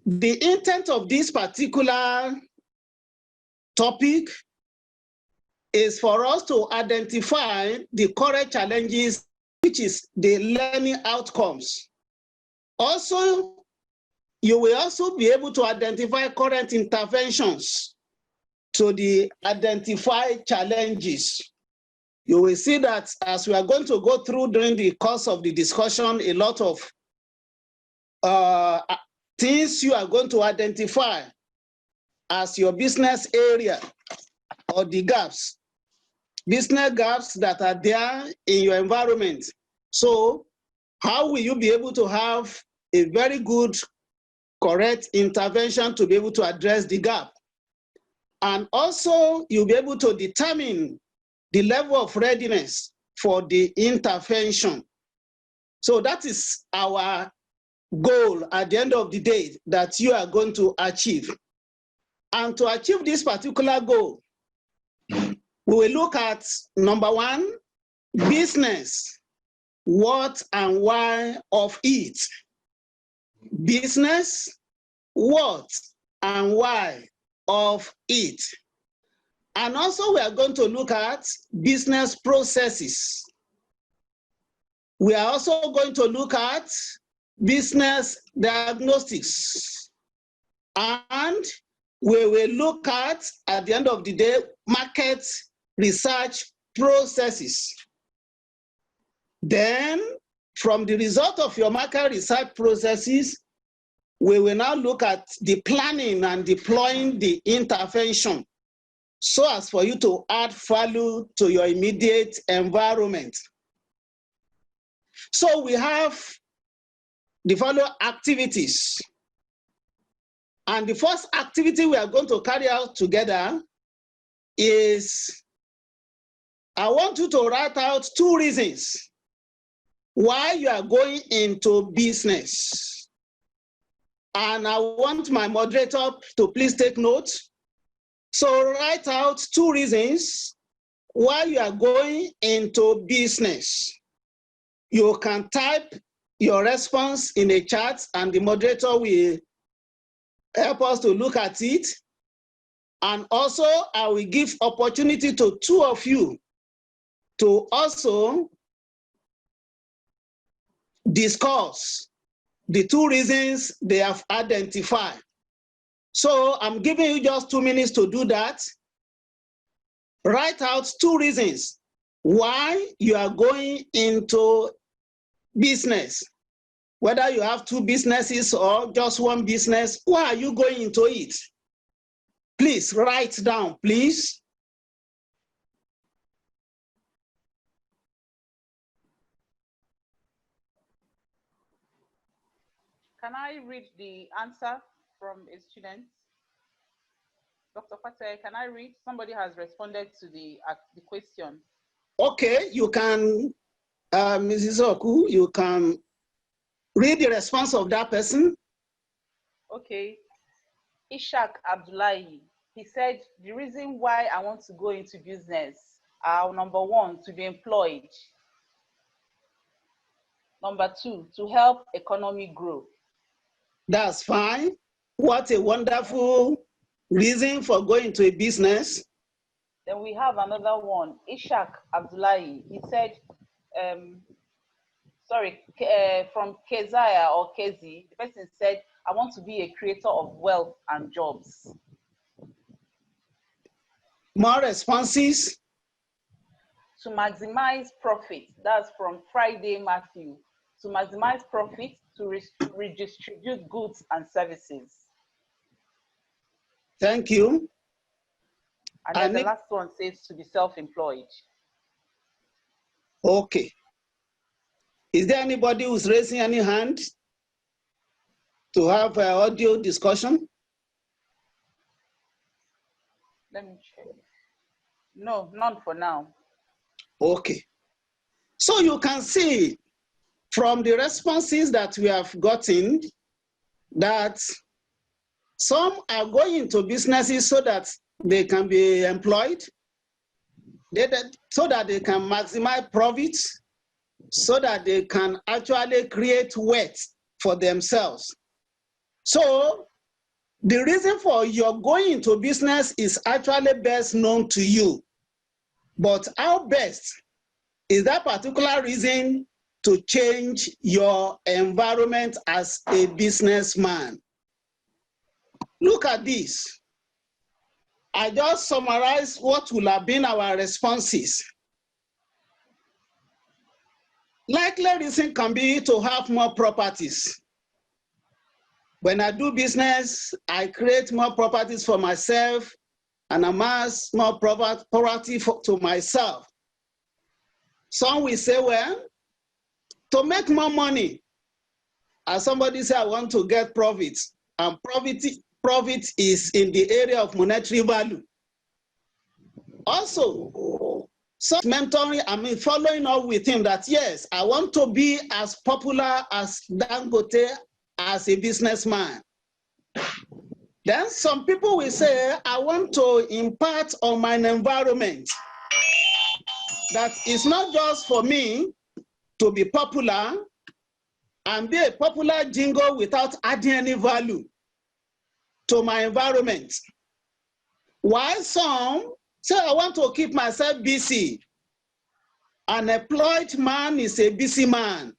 The intent of this particular topic is for us to identify the current challenges, which is the learning outcomes. Also, you will also be able to identify current interventions to the identified challenges. You will see that as we are going to go through during the course of the discussion, a lot of things you are going to identify as your business area or the gaps, business gaps that are there in your environment. So how will you be able to have a very good, correct intervention to be able to address the gap? And also you'll be able to determine the level of readiness for the intervention. So that is our goal at the end of the day that you are going to achieve. And to achieve this particular goal, we will look at number one, business, what and why of it. Business, what and why of it. And also we are going to look at business processes. We are also going to look at business diagnostics. And we will look at the end of the day, market research processes. Then, from the result of your market research processes, we will now look at the planning and deploying the intervention so as for you to add value to your immediate environment. So we have the following activities. And the first activity we are going to carry out together is, I want you to write out 2 reasons why you are going into business. And I want my moderator to please take note. So write out 2 reasons why you are going into business. You can type your response in a chat and the moderator will help us to look at it. And also, I will give opportunity to 2 of you to also discuss the 2 reasons they have identified. So I'm giving you just 2 minutes to do that. Write out 2 reasons why you are going into business. Whether you have 2 businesses or just 1 business, why are you going into it? Please write down, please. Can I read the answer from a student? Dr. Pate, can I read? Somebody has responded to the question. Okay, you can, Mrs. Oku, you can read the response of that person. Okay. Ishak Abdullahi, he said, the reason why I want to go into business are, number 1, to be employed. Number 2, to help economy grow. That's fine. What a wonderful reason for going to a business. Then we have another one, Ishak Abdullahi. He said, from Keziah or Kezi, the person said, I want to be a creator of wealth and jobs. More responses? To maximize profit. That's from Friday Matthew. To maximize profit, to redistribute goods and services. Thank you. And then the last one says to be self-employed. Okay. Is there anybody who's raising any hand to have an audio discussion? Let me check. No, none for now. Okay. So you can see from the responses that we have gotten that some are going into businesses so that they can be employed, so that they can maximize profits, so that they can actually create wealth for themselves. So the reason for your going into business is actually best known to you. But how best is that particular reason to change your environment as a businessman? Look at this. I just summarized what will have been our responses. Likely reason can be to have more properties. When I do business, I create more properties for myself and amass more property to myself. Some will say, well, to make more money. As somebody said, I want to get profits, and profit is in the area of monetary value. Also, some mentoring, following up with him that, yes, I want to be as popular as Dangote as a businessman. Then some people will say, I want to impart on my environment that it's not just for me to be popular and be a popular jingle without adding any value to my environment. While some say, I want to keep myself busy. An employed man is a busy man.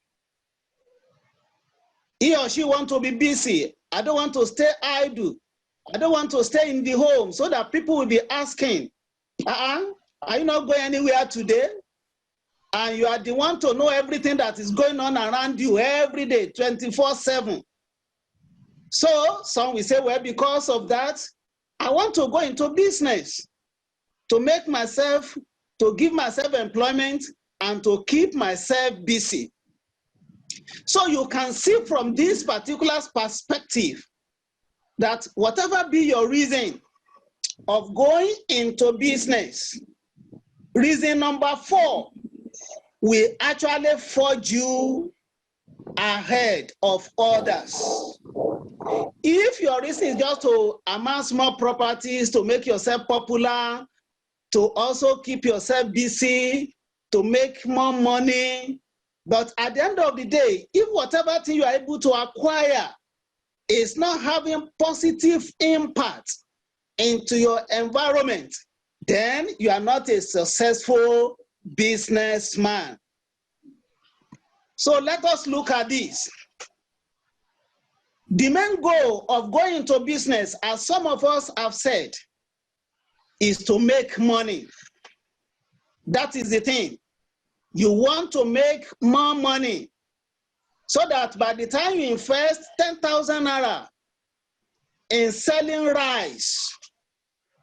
He or she wants to be busy. I don't want to stay idle. I don't want to stay in the home, so that people will be asking, are you not going anywhere today? And you are the one to know everything that is going on around you every day, 24/7. So some will say, well, because of that, I want to go into business to make myself, to give myself employment and to keep myself busy. So you can see from this particular perspective that whatever be your reason of going into business, reason number 4 will actually forge you ahead of others. If your reason is just to amass more properties, to make yourself popular, to also keep yourself busy, to make more money, but at the end of the day, if whatever thing you are able to acquire is not having positive impact into your environment, then you are not a successful businessman. So let us look at this. The main goal of going into business, as some of us have said, is to make money. That is the thing. You want to make more money so that by the time you invest 10,000 naira in selling rice,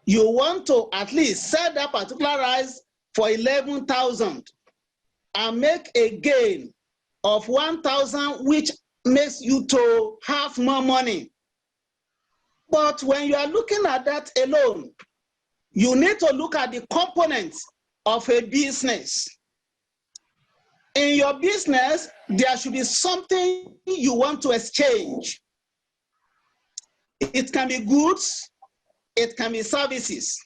you want to at least sell that particular rice for 11,000 and make a gain of 1,000, which makes you to have more money. But when you are looking at that alone, you need to look at the components of a business. In your business, there should be something you want to exchange. It can be goods, it can be services.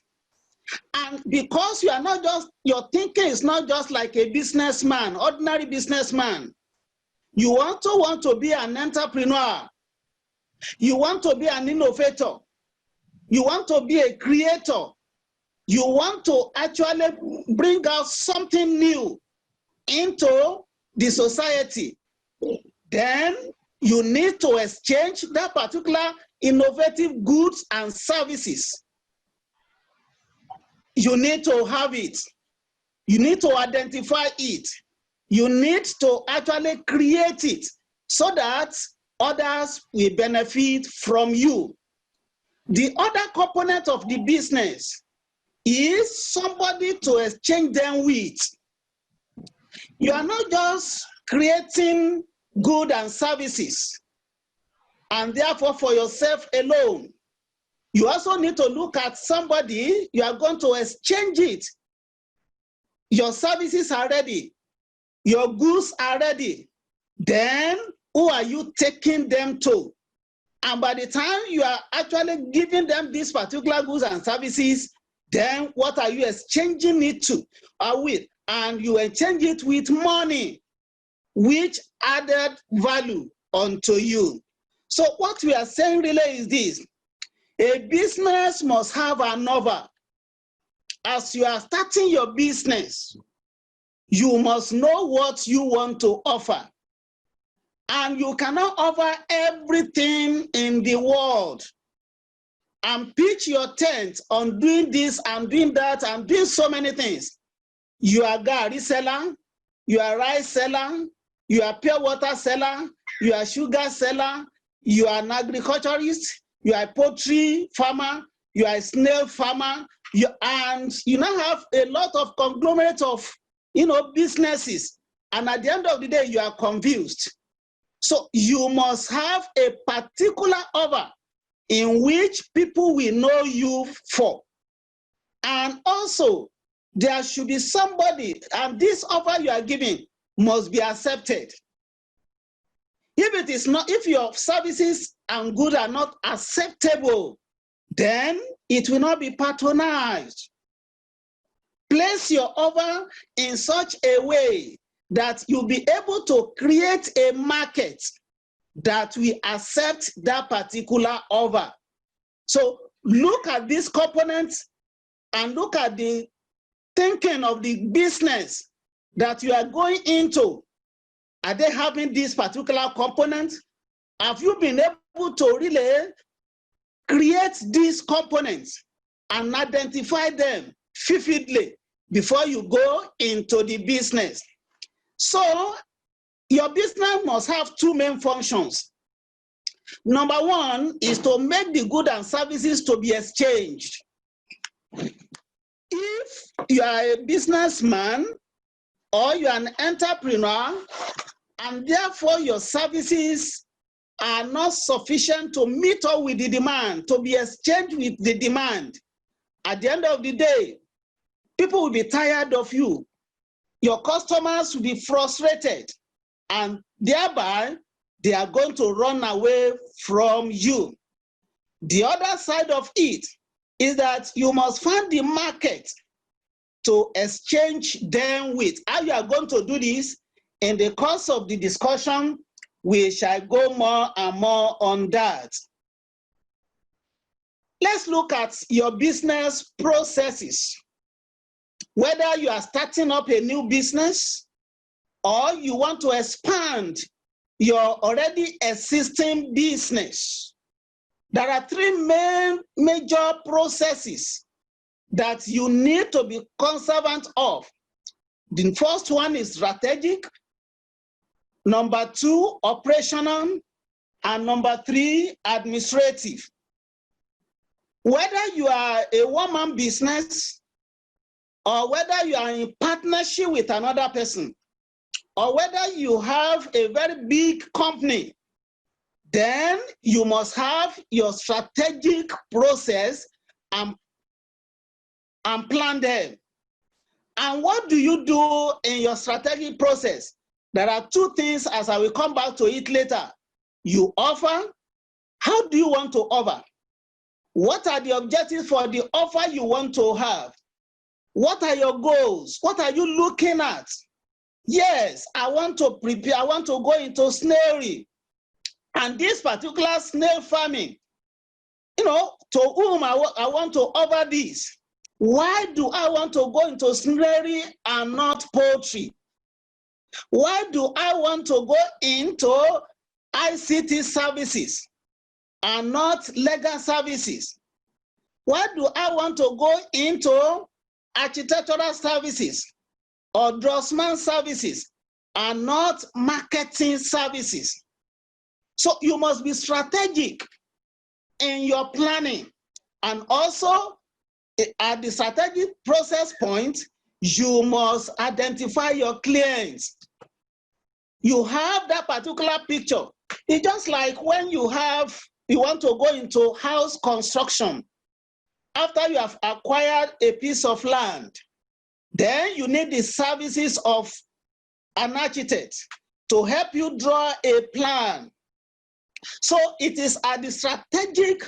And because you are not just, your thinking is not just like a businessman, ordinary businessman. You want to be an entrepreneur. You want to be an innovator. You want to be a creator. You want to actually bring out something new into the society. Then you need to exchange that particular innovative goods and services. You need to have it. You need to identify it. You need to actually create it so that others will benefit from you. The other component of the business is somebody to exchange them with. You are not just creating goods and services and therefore for yourself alone. You also need to look at somebody you are going to exchange it. Your services are ready. Your goods are ready. Then who are you taking them to? And by the time you are actually giving them these particular goods and services, then what are you exchanging it to or with? And you exchange it with money, which added value unto you. So what we are saying really is this: a business must have an offer. As you are starting your business, you must know what you want to offer. And you cannot offer everything in the world and pitch your tent on doing this and doing that and doing so many things. You are garri seller, you are rice seller, you are pure water seller, you are sugar seller, you are an agriculturist, you are a poultry farmer, you are a snail farmer, and you now have a lot of conglomerate of businesses. And at the end of the day, you are confused. So you must have a particular offer in which people will know you for. And also, there should be somebody, and this offer you are giving must be accepted. If it is not, if your services and goods are not acceptable, then it will not be patronized. Place your offer in such a way that you'll be able to create a market that will accept that particular offer. So look at these components and look at the thinking of the business that you are going into. Are they having this particular component? Have you been able to really create these components and identify them vividly before you go into the business? So your business must have two main functions. Number one is to make the goods and services to be exchanged. If you are a businessman or you are an entrepreneur and therefore your services are not sufficient to meet up with the demand, to be exchanged with the demand, at the end of the day, people will be tired of you. Your customers will be frustrated, and thereby they are going to run away from you. The other side of it is that you must find the market to exchange them with. How you are going to do this? In the course of the discussion, we shall go more and more on that. Let's look at your business processes. Whether you are starting up a new business or you want to expand your already existing business, there are three major processes that you need to be conservant of. The first one is strategic, number two, operational, and number three, administrative. Whether you are a one-man business or whether you are in partnership with another person, or whether you have a very big company, then you must have your strategic process and plan them. And what do you do in your strategic process? There are two things, as I will come back to it later. You offer. How do you want to offer? What are the objectives for the offer you want to have? What are your goals? What are you looking at? Yes, I want to prepare, I want to go into snailery. And this particular snail farming, to whom I want to offer this. Why do I want to go into snailery and not poultry? Why do I want to go into ICT services and not legal services? Why do I want to go into architectural services or draftsman services and not marketing services? So you must be strategic in your planning. And also, at the strategic process point, you must identify your clients. You have that particular picture. It's just like when you want to go into house construction. After you have acquired a piece of land, then you need the services of an architect to help you draw a plan. So it is at the strategic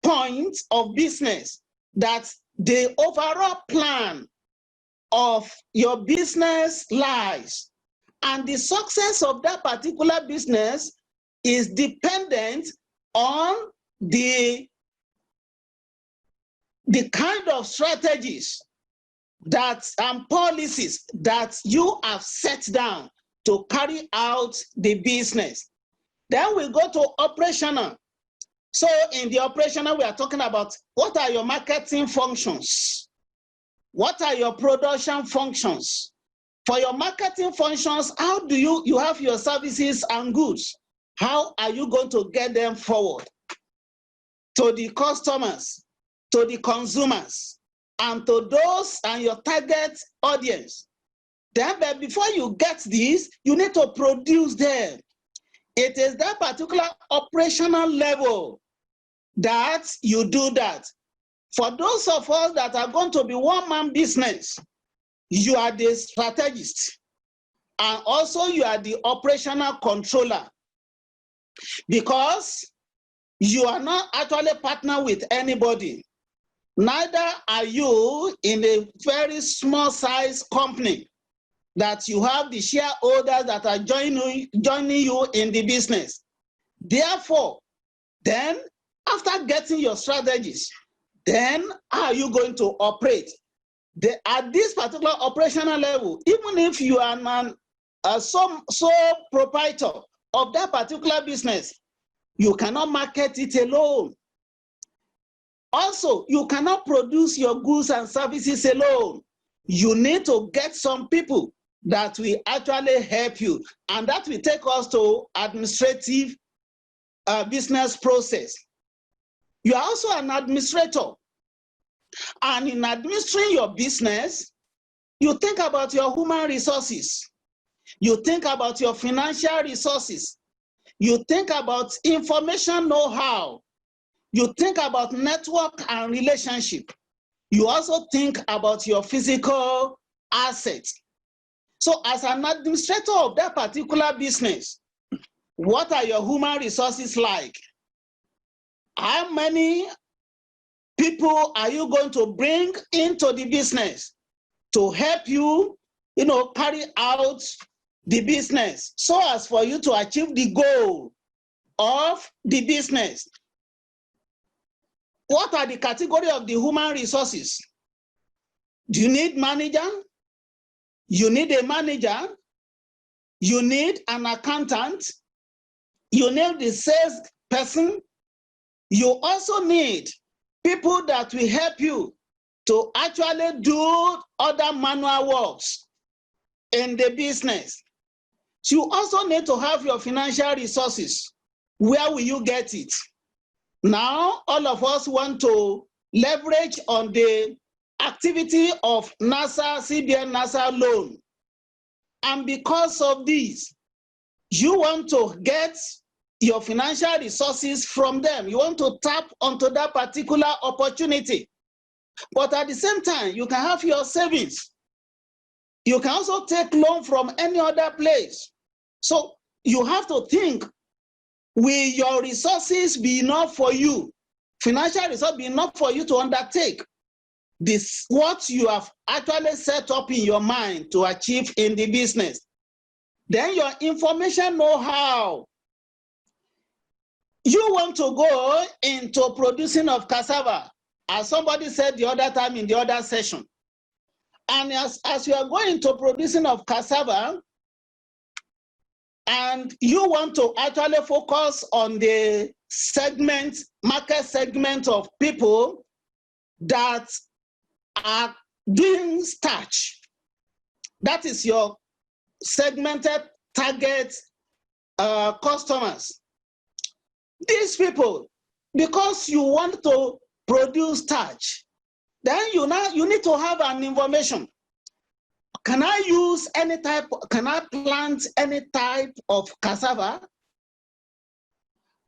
point of business that the overall plan of your business lies. And the success of that particular business is dependent on the kind of strategies that and policies that you have set down to carry out the business. Then we go to operational. So in the operational, we are talking about what are your marketing functions? What are your production functions? For your marketing functions, how do you have your services and goods? How are you going to get them forward to the customers, to the consumers, and to those and your target audience? Then, but before you get these, you need to produce them. It is that particular operational level that you do that. For those of us that are going to be one-man business, you are the strategist, and also you are the operational controller, because you are not actually partner with anybody. Neither are you in a very small size company that you have the shareholders that are joining you in the business. Therefore, then after getting your strategies, then how are you going to operate? At this particular operational level, even if you are sole proprietor of that particular business, you cannot market it alone. Also, you cannot produce your goods and services alone. You need to get some people that will actually help you, and that will take us to administrative business process. You are also an administrator, and in administering your business, you think about your human resources, you think about your financial resources, you think about information know-how, you think about network and relationship, you also think about your physical assets. So as an administrator of that particular business, what are your human resources like? How many people are you going to bring into the business to help you, carry out the business so as for you to achieve the goal of the business? What are the category of the human resources? Do you need manager? You need a manager. You need an accountant. You need the sales person. You also need people that will help you to actually do other manual works in the business. So you also need to have your financial resources. Where will you get it? Now, all of us want to leverage on the activity of NASA, CBN NASA loan. And because of this, you want to get your financial resources from them. You want to tap onto that particular opportunity. But at the same time, you can have your savings. You can also take loan from any other place. So you have to think, will your resources be enough for you? Financial resources be enough for you to undertake this, what you have actually set up in your mind to achieve in the business. Then your information know-how. You want to go into producing of cassava, as somebody said the other time in the other session. And as you are going to producing of cassava, and you want to actually focus on the market segment of people that are doing starch. That is your segmented target customers. These people, because you want to produce starch, then you need to have an information. Can I plant any type of cassava?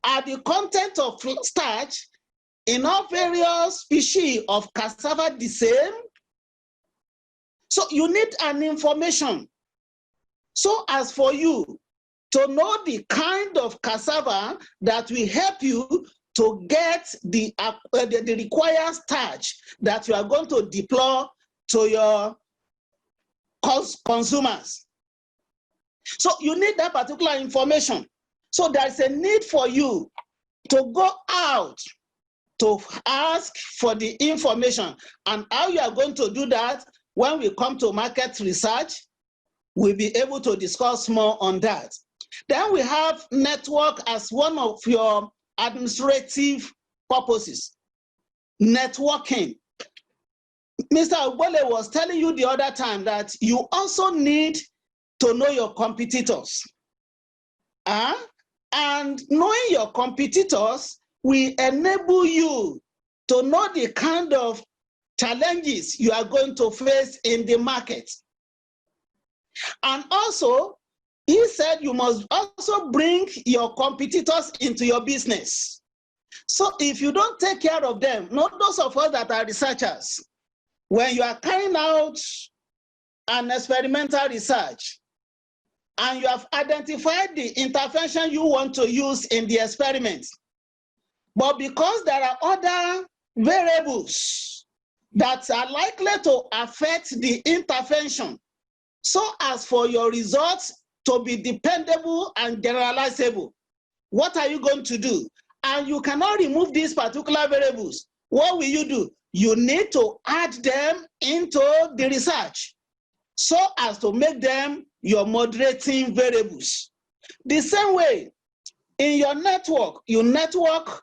Are the content of starch in all various species of cassava the same? So you need an information. So as for you to know the kind of cassava that will help you to get the required starch that you are going to deploy to your consumers. So you need that particular information. So there's a need for you to go out to ask for the information. And how you are going to do that, when we come to market research, we'll be able to discuss more on that. Then we have network as one of your administrative purposes. Networking. Mr. Ogbole was telling you the other time that you also need to know your competitors. And knowing your competitors will enable you to know the kind of challenges you are going to face in the market. And also, he said you must also bring your competitors into your business. So if you don't take care of them, not those of us that are researchers, when you are carrying out an experimental research and you have identified the intervention you want to use in the experiment, but because there are other variables that are likely to affect the intervention, so as for your results to be dependable and generalizable, what are you going to do? And you cannot remove these particular variables. What will you do? You need to add them into the research so as to make them your moderating variables. The same way, in your network, you network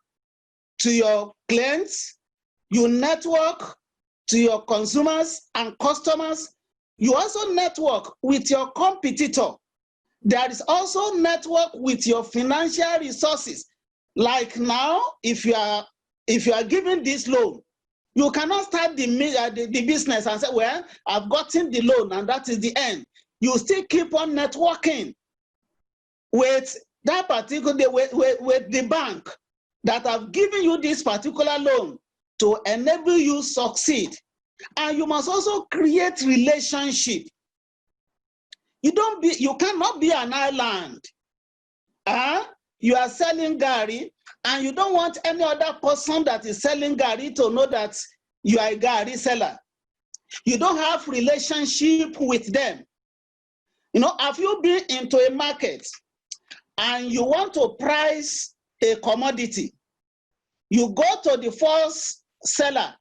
to your clients, you network to your consumers and customers. You also network with your competitor. There is also network with your financial resources. Like now, if you are giving this loan, you cannot start the business and say, well, I've gotten the loan and that is the end. You still keep on networking with that particular, with the bank that have given you this particular loan to enable you succeed. And you must also create relationship. You cannot be an island. You are selling Gary, and you don't want any other person that is selling Gary to know that you are a Gary seller. You don't have relationship with them. You know, have you been into a market and you want to price a commodity? You go to the first seller,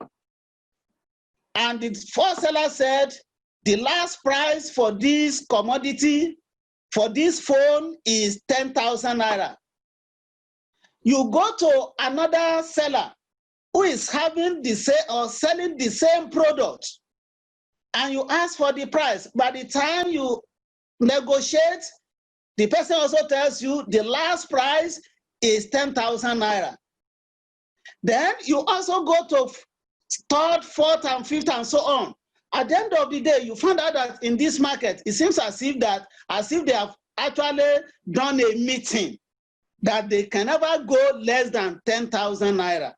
and the first seller said, the last price for this commodity, for this phone, is 10,000 naira. You go to another seller who is having the same or selling the same product, and you ask for the price. By the time you negotiate, the person also tells you the last price is 10,000 naira. Then you also go to third, fourth, and fifth, and so on. At the end of the day, you find out that in this market, it seems as if they have actually done a meeting that they can never go less than 10,000 naira.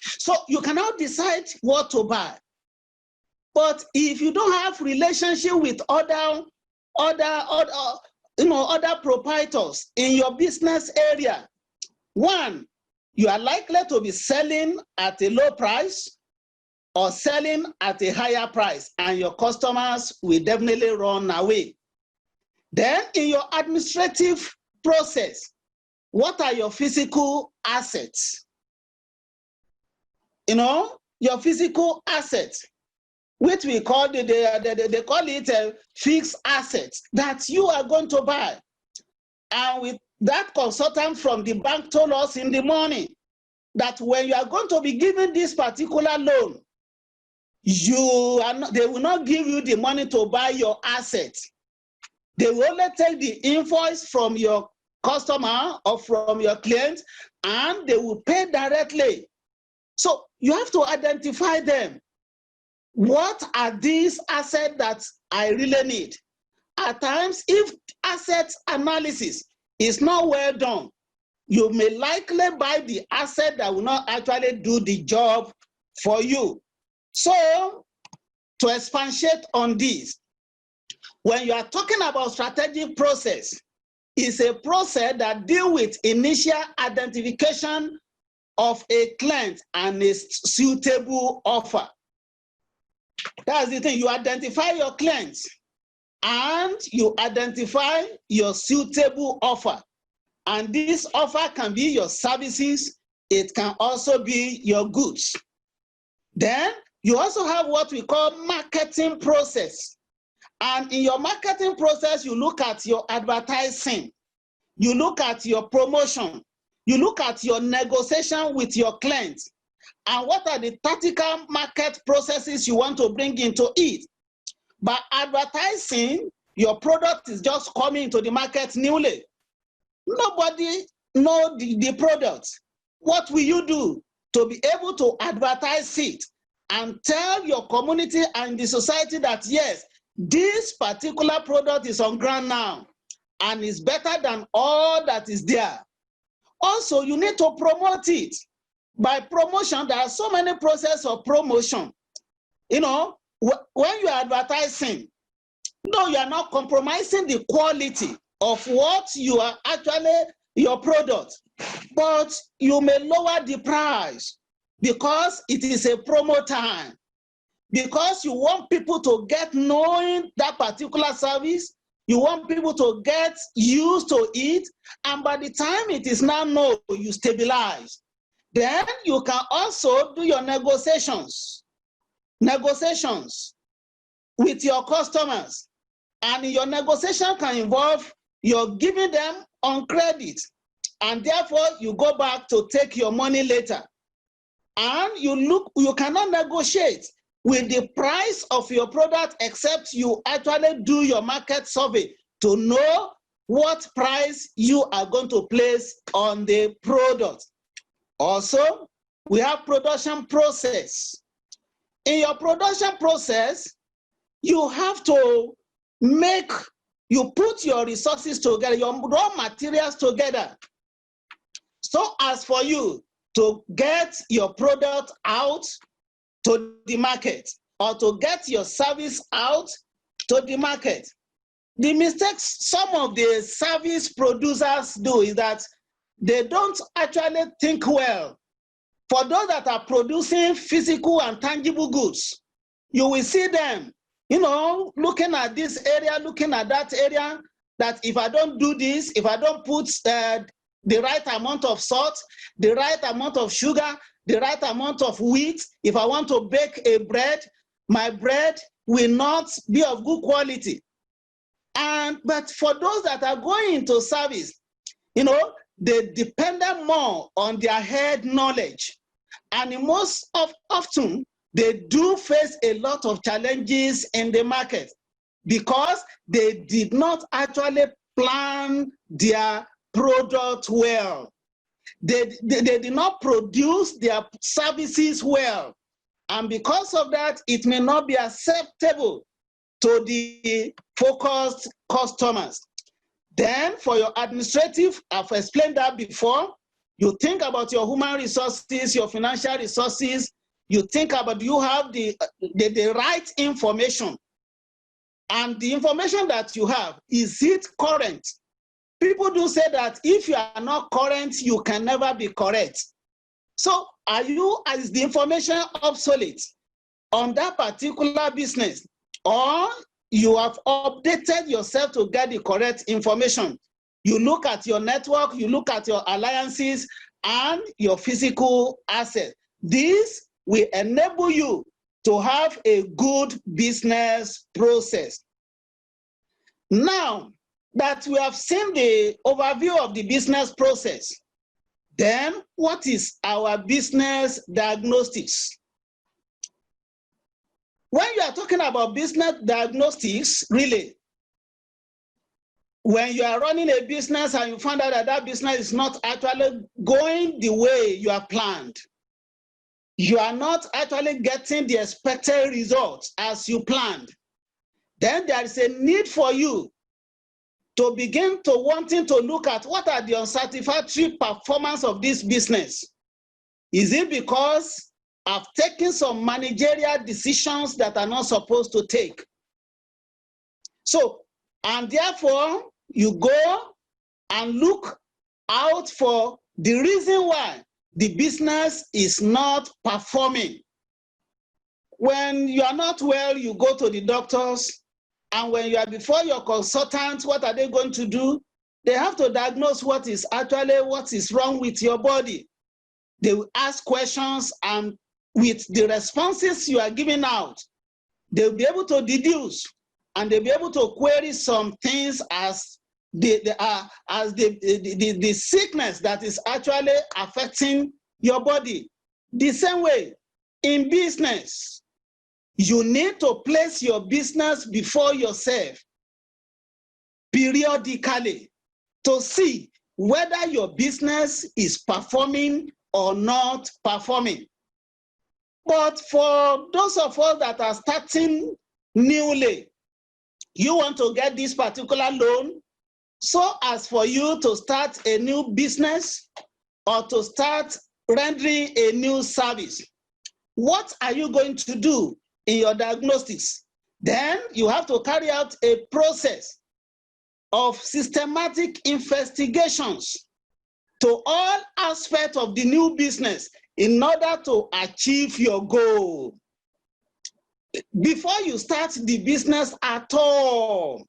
So you cannot decide what to buy. But if you don't have relationship with other proprietors in your business area, one, you are likely to be selling at a low price or selling at a higher price, and your customers will definitely run away. Then in your administrative process, what are your physical assets? You know, your physical assets, which we call they call it a fixed assets that you are going to buy. And with that consultant from the bank told us in the morning that when you are going to be given this particular loan, they will not give you the money to buy your assets. They will only take the invoice from your customer or from your client, and they will pay directly. So you have to identify them. What are these assets that I really need? At times, if asset analysis is not well done, you may likely buy the asset that will not actually do the job for you. So, to expatiate on this, when you are talking about strategic process, it's a process that deals with initial identification of a client and a suitable offer. That's the thing. You identify your clients and you identify your suitable offer. And this offer can be your services. It can also be your goods. Then you also have what we call marketing process. And in your marketing process, you look at your advertising, you look at your promotion, you look at your negotiation with your clients, and what are the tactical market processes you want to bring into it. By advertising, your product is just coming into the market newly. Nobody knows the product. What will you do to be able to advertise it and tell your community and the society that, yes, this particular product is on ground now and is better than all that is there? Also, you need to promote it. By promotion, there are so many processes of promotion. You know, when you are advertising, no, you are not compromising the quality of what you are actually, your product, but you may lower the price because it is a promo time, because you want people to get knowing that particular service, you want people to get used to it, and by the time it is now known, you stabilize. Then you can also do your negotiations with your customers. And your negotiation can involve you're giving them on credit, and therefore you go back to take your money later. And you cannot negotiate with the price of your product except you actually do your market survey to know what price you are going to place on the product. Also, we have production process. In your production process, you have to put your resources together, your raw materials together, so as for you to get your product out to the market or to get your service out to the market. The mistakes some of the service producers do is that they don't actually think well. For those that are producing physical and tangible goods, you will see them, you know, looking at this area, looking at that area, that if I don't do this, if I don't put the right amount of salt, the right amount of sugar, the right amount of wheat, if I want to bake a bread, my bread will not be of good quality. But for those that are going into service, you know, they depend more on their head knowledge. And most often, they do face a lot of challenges in the market because they did not actually plan their product well. They did not produce their services well. And because of that, it may not be acceptable to the focused customers. Then for your administrative, I've explained that before, you think about your human resources, your financial resources, you think about, do you have the right information? And the information that you have, is it current? People do say that if you are not current, you can never be correct. So is the information obsolete on that particular business? Or you have updated yourself to get the correct information? You look at your network, you look at your alliances and your physical assets. This will enable you to have a good business process. Now that we have seen the overview of the business process, then what is our business diagnostics? When you are talking about business diagnostics, really, when you are running a business and you find out that that business is not actually going the way you have planned, you are not actually getting the expected results as you planned, then there is a need for you to begin to wanting to look at what are the unsatisfactory performance of this business. Is it because I've taken some managerial decisions that are not supposed to take? So, and therefore, you go and look out for the reason why the business is not performing. When you are not well, you go to the doctors, and when you are before your consultants, what are they going to do? They have to diagnose what is wrong with your body. They will ask questions, and with the responses you are giving out, they'll be able to deduce, and they'll be able to query some things as the sickness that is actually affecting your body. The same way, in business, you need to place your business before yourself periodically to see whether your business is performing or not performing. But for those of us that are starting newly, you want to get this particular loan so as for you to start a new business or to start rendering a new service. What are you going to do in your diagnostics? Then you have to carry out a process of systematic investigations to all aspects of the new business in order to achieve your goal. Before you start the business at all,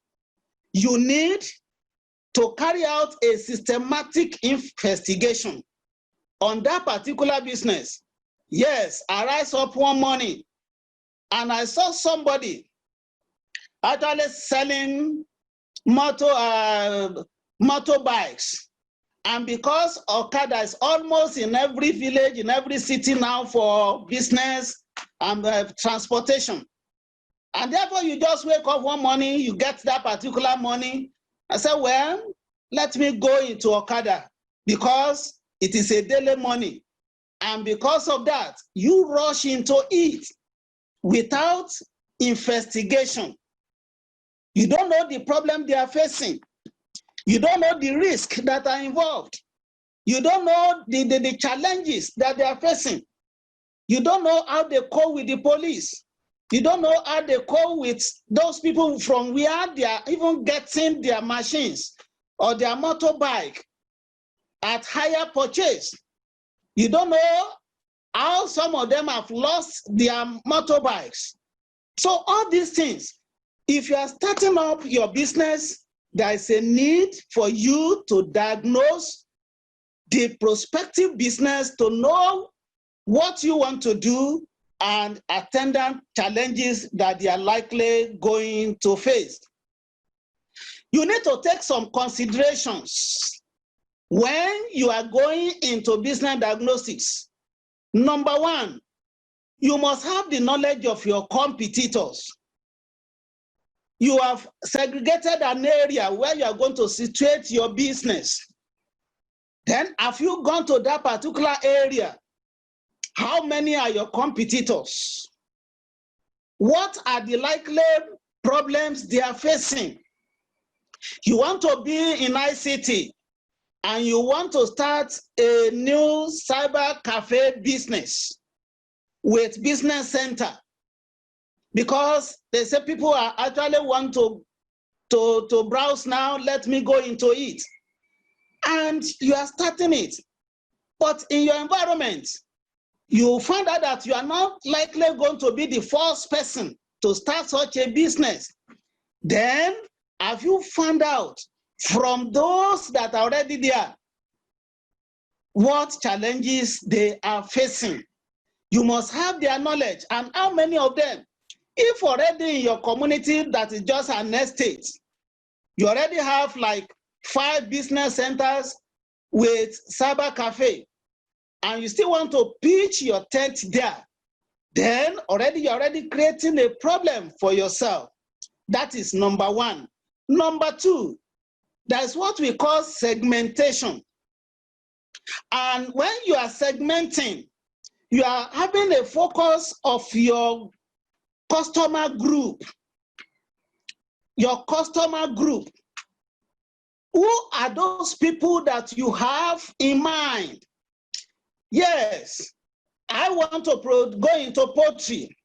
you need to carry out a systematic investigation on that particular business. Yes, I rise up one morning and I saw somebody actually selling motorbikes. And because Okada is almost in every village, in every city now for business and transportation. And therefore, you just wake up one morning, you get that particular money. I said, well, let me go into Okada because it is a daily money. And because of that, you rush into it without investigation. You don't know the problem they are facing. You don't know the risks that are involved. You don't know the challenges that they are facing. You don't know how they cope with the police. You don't know how they cope with those people from where they are even getting their machines or their motorbike at higher purchase. You don't know how some of them have lost their motorbikes. So all these things, if you are starting up your business, there is a need for you to diagnose the prospective business to know what you want to do and attendant challenges that they are likely going to face. You need to take some considerations when you are going into business diagnostics. Number one, you must have the knowledge of your competitors. You have segregated an area where you are going to situate your business. Then, have you gone to that particular area? How many are your competitors? What are the likely problems they are facing? You want to be in ICT and you want to start a new cyber cafe business with business center, because they say people are actually want to browse now, let me go into it. And you are starting it. But in your environment, you find out that you are not likely going to be the first person to start such a business. Then, have you found out from those that are already there what challenges they are facing? You must have their knowledge, and how many of them. If already in your community that is just an estate, you already have like 5 business centers with cyber cafe, and you still want to pitch your tent there, then you're already creating a problem for yourself. That is number one. Number two, that's what we call segmentation. And when you are segmenting, you are having a focus of your customer group. Your customer group. Who are those people that you have in mind? Yes, I want to go into poultry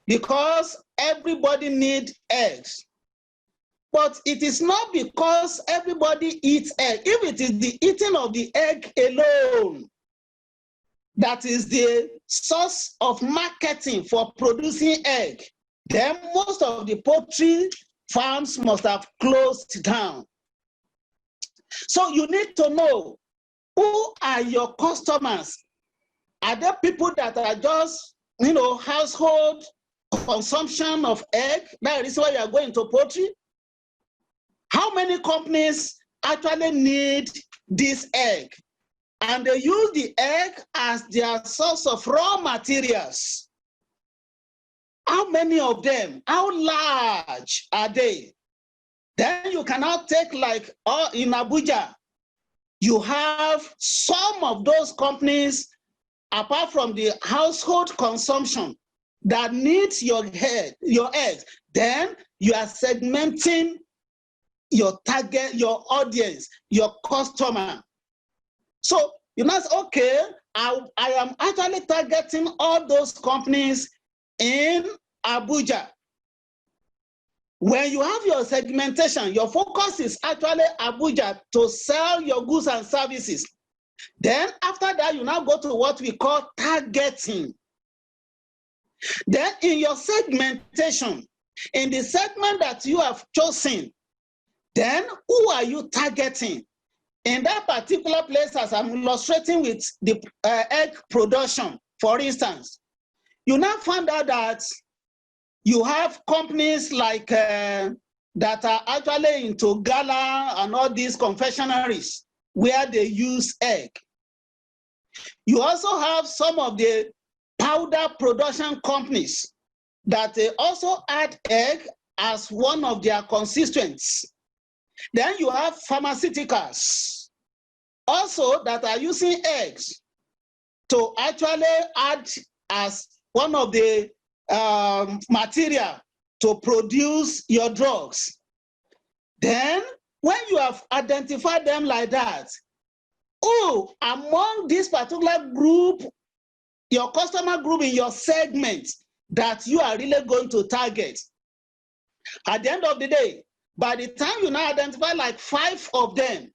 because everybody needs eggs. But it is not because everybody eats egg. If it is the eating of the egg alone that is the source of marketing for producing egg, then most of the poultry farms must have closed down. So you need to know, who are your customers? Are there people that are just, household consumption of egg? That is why you are going to poultry. How many companies actually need this egg? And they use the egg as their source of raw materials. How many of them? How large are they? Then you cannot take, like in Abuja, you have some of those companies, apart from the household consumption, that needs your eggs. Then you are segmenting your target, your audience, your customer. So you must say, okay, I am actually targeting all those companies in Abuja. When you have your segmentation, your focus is actually Abuja to sell your goods and services. Then after that, you now go to what we call targeting. Then in your segmentation, in the segment that you have chosen, then who are you targeting? In that particular place, as I'm illustrating with the egg production, for instance, you now find out that you have companies like that are actually into gala and all these confectionaries where they use egg. You also have some of the powder production companies that they also add egg as one of their constituents. Then you have pharmaceuticals also that are using eggs to actually add as one of the material to produce your drugs. Then when you have identified them like that, among this particular group, your customer group in your segment that you are really going to target, at the end of the day, by the time you now identify like 5 of them,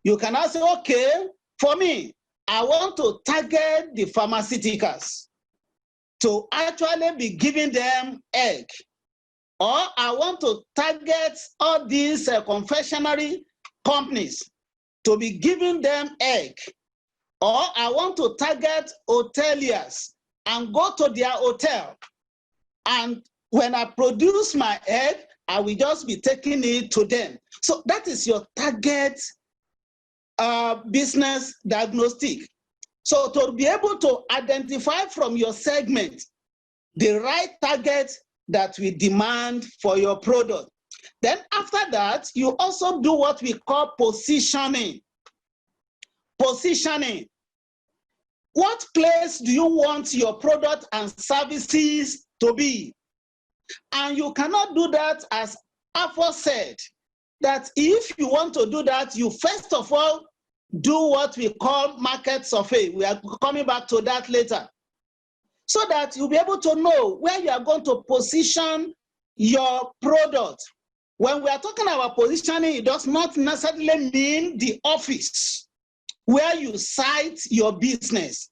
you can now say, okay, for me, I want to target the pharmaceuticals to actually be giving them egg. Or I want to target all these confectionery companies to be giving them egg. Or I want to target hoteliers and go to their hotel. And when I produce my egg, I will just be taking it to them. So that is your target business diagnostic. So to be able to identify from your segment the right target that we demand for your product. Then after that, you also do what we call positioning. Positioning. What place do you want your product and services to be? And you cannot do that, as aforesaid, that if you want to do that, you first of all do what we call market survey. We are coming back to that later. So that you'll be able to know where you are going to position your product. When we are talking about positioning, it does not necessarily mean the office where you site your business.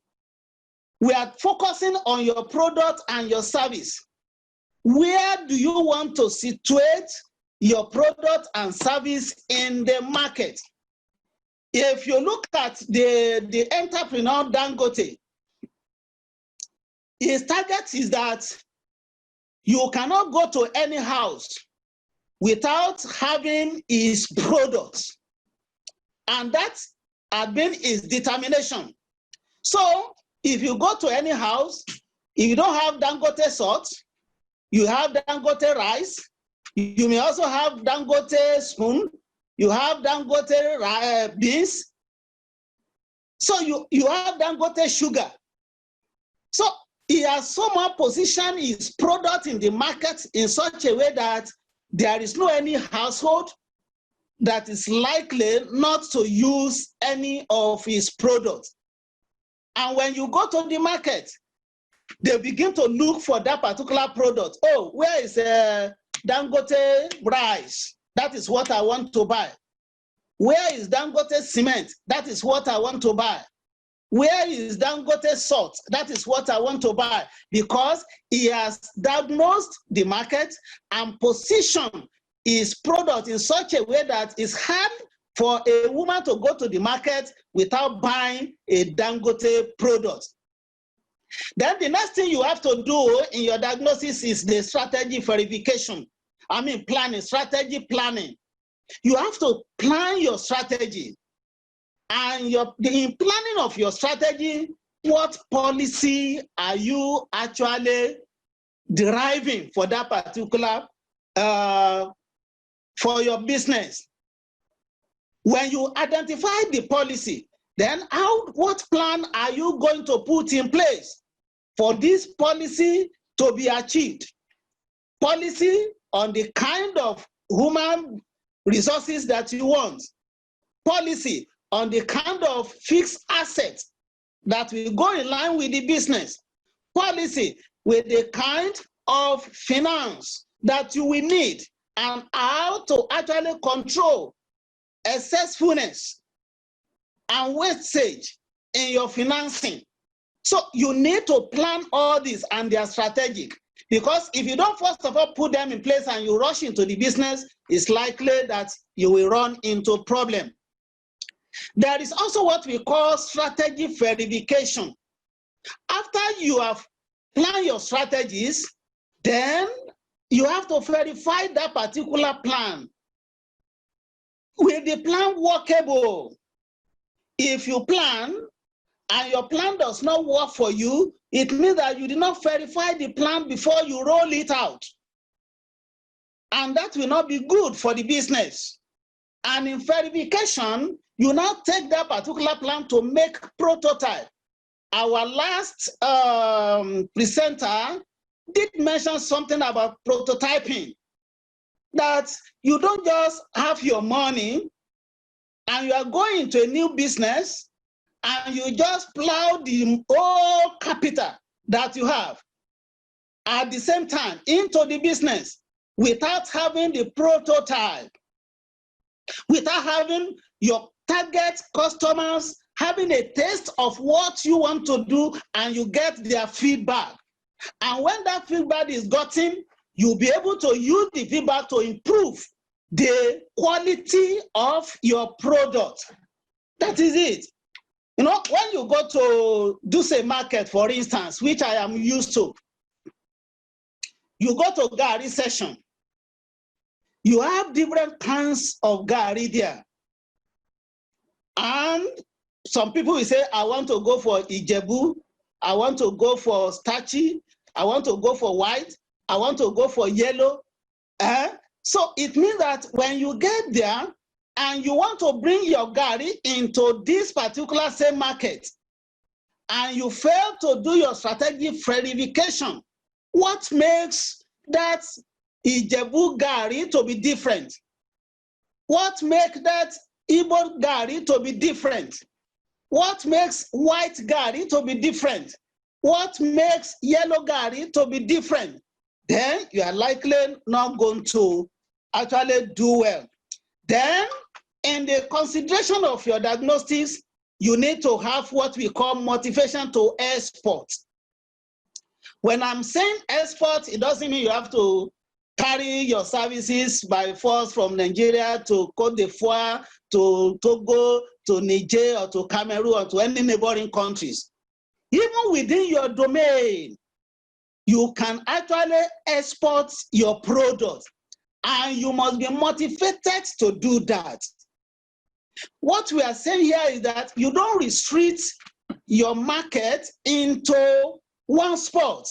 We are focusing on your product and your service. Where do you want to situate your product and service in the market? If you look at the entrepreneur Dangote, his target is that you cannot go to any house without having his products. And that has been his determination. So if you go to any house, if you don't have Dangote salt, you have Dangote rice, you may also have Dangote spoon, you have Dangote beans, so you have Dangote sugar. So he has somehow positioned his product in the market in such a way that there is no any household that is likely not to use any of his products. And when you go to the market, they begin to look for that particular product. Oh, where is Dangote rice? That is what I want to buy. Where is Dangote cement? That is what I want to buy. Where is Dangote salt? That is what I want to buy, because he has diagnosed the market and positioned his product in such a way that it's hard for a woman to go to the market without buying a Dangote product. Then the next thing you have to do in your diagnosis is the strategy verification. Planning, strategy planning. You have to plan your strategy. And in planning of your strategy, what policy are you actually deriving for that particular, for your business? When you identify the policy, then what plan are you going to put in place for this policy to be achieved? Policy on the kind of human resources that you want. Policy on the kind of fixed assets that will go in line with the business. Policy with the kind of finance that you will need, and how to actually control excessfulness and wastage in your financing. So you need to plan all this, and they are strategic. Because if you don't first of all put them in place and you rush into the business, it's likely that you will run into problem. There is also what we call strategy verification. After you have planned your strategies, then you have to verify that particular plan. Will the plan workable? If you plan and your plan does not work for you, it means that you did not verify the plan before you roll it out. And that will not be good for the business. And in verification, you now take that particular plan to make prototype. Our last presenter did mention something about prototyping, that you don't just have your money and you are going to a new business and you just plow the whole capital that you have at the same time into the business without having the prototype, without having your target customers having a taste of what you want to do, and you get their feedback. And when that feedback is gotten, you'll be able to use the feedback to improve the quality of your product. That is it. You know, when you go to do say market, for instance, which I am used to, you go to Gari session. You have different kinds of Gari there. And some people will say, I want to go for Ijebu, I want to go for starchy, I want to go for white, I want to go for yellow. So it means that when you get there and you want to bring your Gari into this particular same market, and you fail to do your strategic verification, what makes that Ijebu Gari to be different? What makes that Igbo Gari to be different? What makes white Gari to be different? What makes yellow Gari to be different? Then you are likely not going to actually do well. Then in the consideration of your diagnostics, you need to have what we call motivation to export. When I'm saying export, it doesn't mean you have to carry your services by force from Nigeria to Cote d'Ivoire, to Togo, to Niger, or to Cameroon, or to any neighboring countries. Even within your domain, you can actually export your product, and you must be motivated to do that. What we are saying here is that you don't restrict your market into one spot.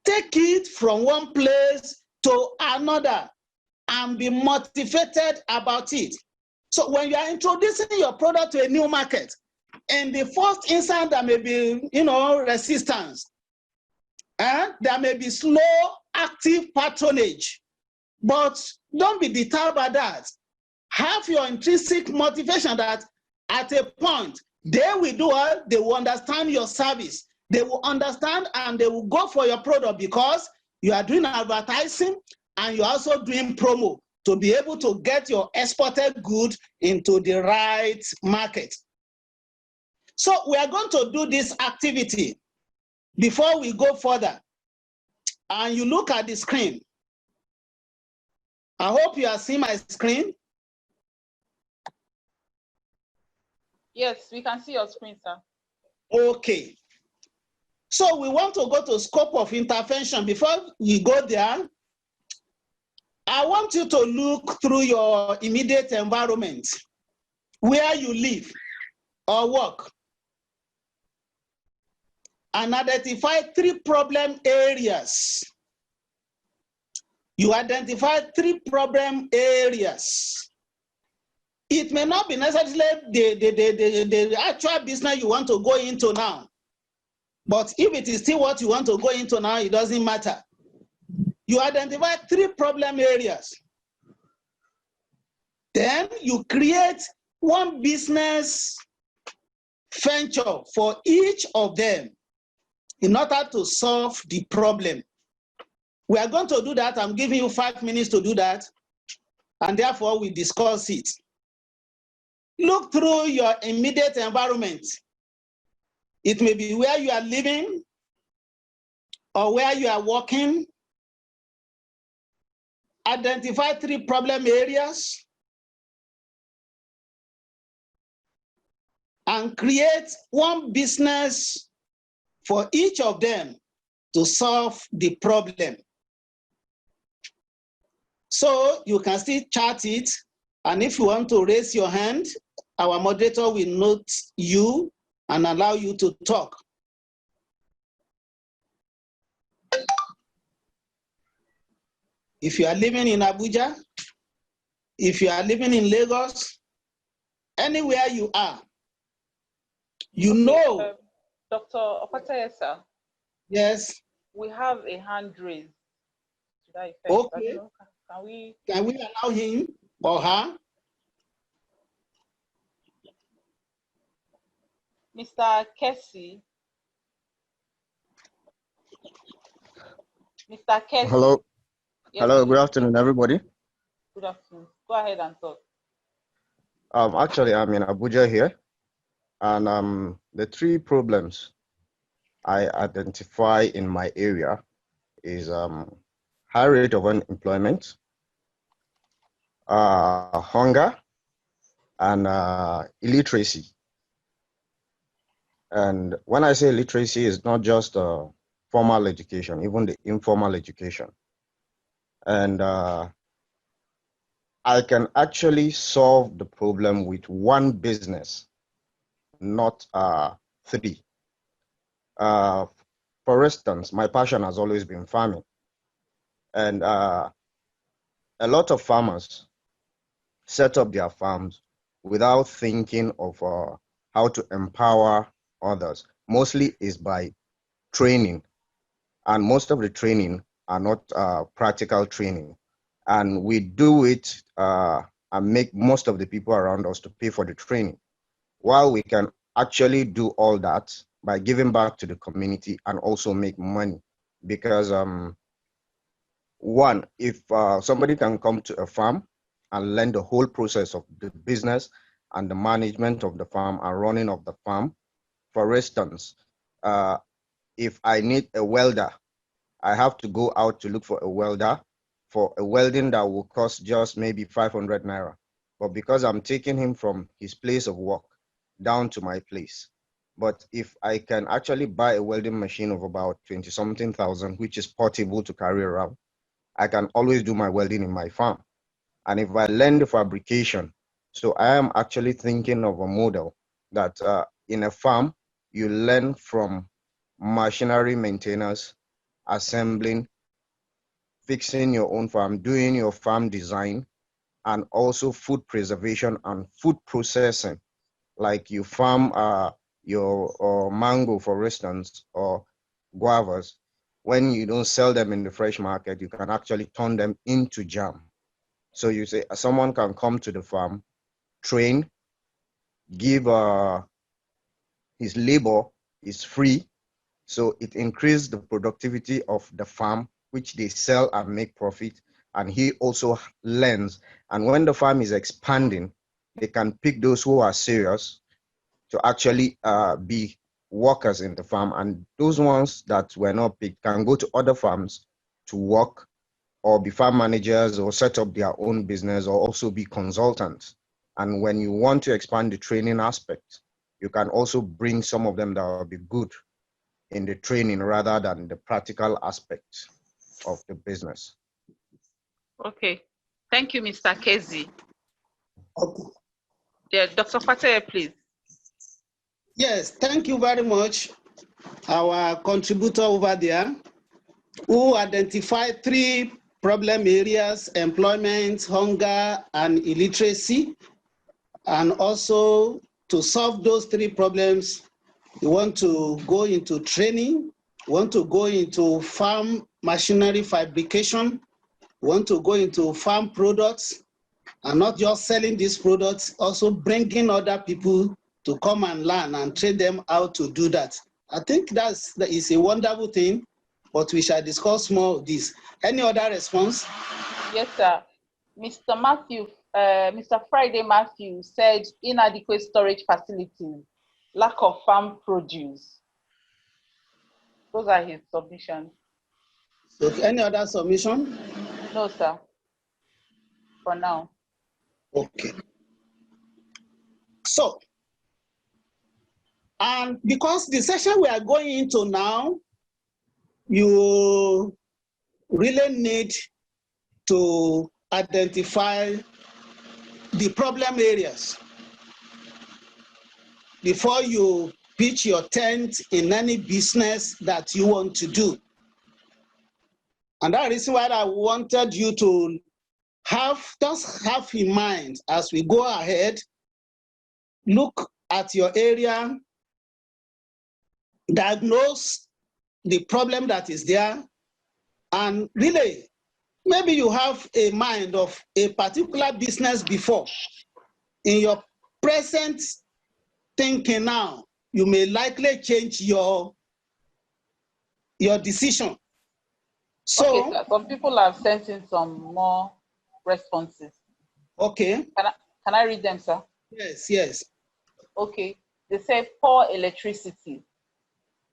Take it from one place to another and be motivated about it. So when you are introducing your product to a new market, in the first instance, there may be, resistance. There may be slow, active patronage. But don't be deterred by that. Have your intrinsic motivation that at a point, they will do it, they will understand your service. They will understand and they will go for your product because you are doing advertising and you're also doing promo to be able to get your exported good into the right market. So we are going to do this activity before we go further. And you look at the screen. I hope you are seeing my screen. Yes, we can see your screen, sir. Okay. So we want to go to scope of intervention. Before we go there, I want you to look through your immediate environment, where you live or work, and identify 3 problem areas. You identify 3 problem areas. It may not be necessarily the actual business you want to go into now. But if it is still what you want to go into now, it doesn't matter. You identify 3 problem areas. Then you create one business venture for each of them in order to solve the problem. We are going to do that. I'm giving you 5 minutes to do that. And therefore, we discuss it. Look through your immediate environment. It may be where you are living or where you are working. Identify 3 problem areas and create one business for each of them to solve the problem. So you can still chat it, and if you want to raise your hand, our moderator will note you and allow you to talk. If you are living in Abuja, if you are living in Lagos, anywhere you are, you know. Dr. Opataya, sir. Yes. We have a hand raised. Okay. Can we allow him or her? Mr. Kessie. Mr. Kessie. Hello. Yes, hello, good afternoon, everybody. Good afternoon. Go ahead and talk. Actually, I'm in Abuja here, and the 3 problems I identify in my area is high rate of unemployment, hunger, and illiteracy. And when I say literacy, it's not just formal education, even the informal education. And I can actually solve the problem with one business, not 3. For instance, my passion has always been farming. And a lot of farmers set up their farms without thinking of how to empower others. Mostly is by training. And most of the training are not practical training. And we do it and make most of the people around us to pay for the training. While we can actually do all that by giving back to the community and also make money. Because one, if somebody can come to a farm and learn the whole process of the business and the management of the farm and running of the farm. For instance, if I need a welder, I have to go out to look for a welder for a welding that will cost just maybe 500 naira. But because I'm taking him from his place of work down to my place. But if I can actually buy a welding machine of about 20-something thousand, which is portable to carry around, I can always do my welding in my farm. And if I learn the fabrication, so I am actually thinking of a model that in a farm, you learn from machinery maintenance, assembling, fixing your own farm, doing your farm design, and also food preservation and food processing. Like you farm your mango, for instance, or guavas. When you don't sell them in the fresh market, you can actually turn them into jam. So you say someone can come to the farm, train, give his labor is free. So it increases the productivity of the farm, which they sell and make profit. And he also learns. And when the farm is expanding, they can pick those who are serious to actually be workers in the farm. And those ones that were not picked can go to other farms to work or be farm managers or set up their own business or also be consultants. And when you want to expand the training aspect, you can also bring some of them that will be good in the training rather than the practical aspects of the business. Okay. Thank you, Mr. Kezi. Okay. Yeah, Dr. Fateh, please. Yes, thank you very much, our contributor over there, who identified 3 problem areas: employment, hunger, and illiteracy. And also, to solve those 3 problems, you want to go into training, you want to go into farm machinery fabrication, you want to go into farm products, and not just selling these products, also bringing other people to come and learn and train them how to do that. I think that is a wonderful thing, but we shall discuss more of this. Any other response? Yes, sir. Mr. Friday Matthew said inadequate storage facilities, lack of farm produce. Those are his submissions. So any other submission? No, sir. For now. Okay. So, and because the session we are going into now, you really need to identify the problem areas before you pitch your tent in any business that you want to do. And that is why I wanted you to just have in mind as we go ahead, look at your area, diagnose the problem that is there, and really, maybe you have a mind of a particular business before. In your present thinking now, you may likely change your decision. So, okay, sir. Some people have sent in some more responses. okay. Can I read them, sir? Yes, yes. Okay. They say poor electricity,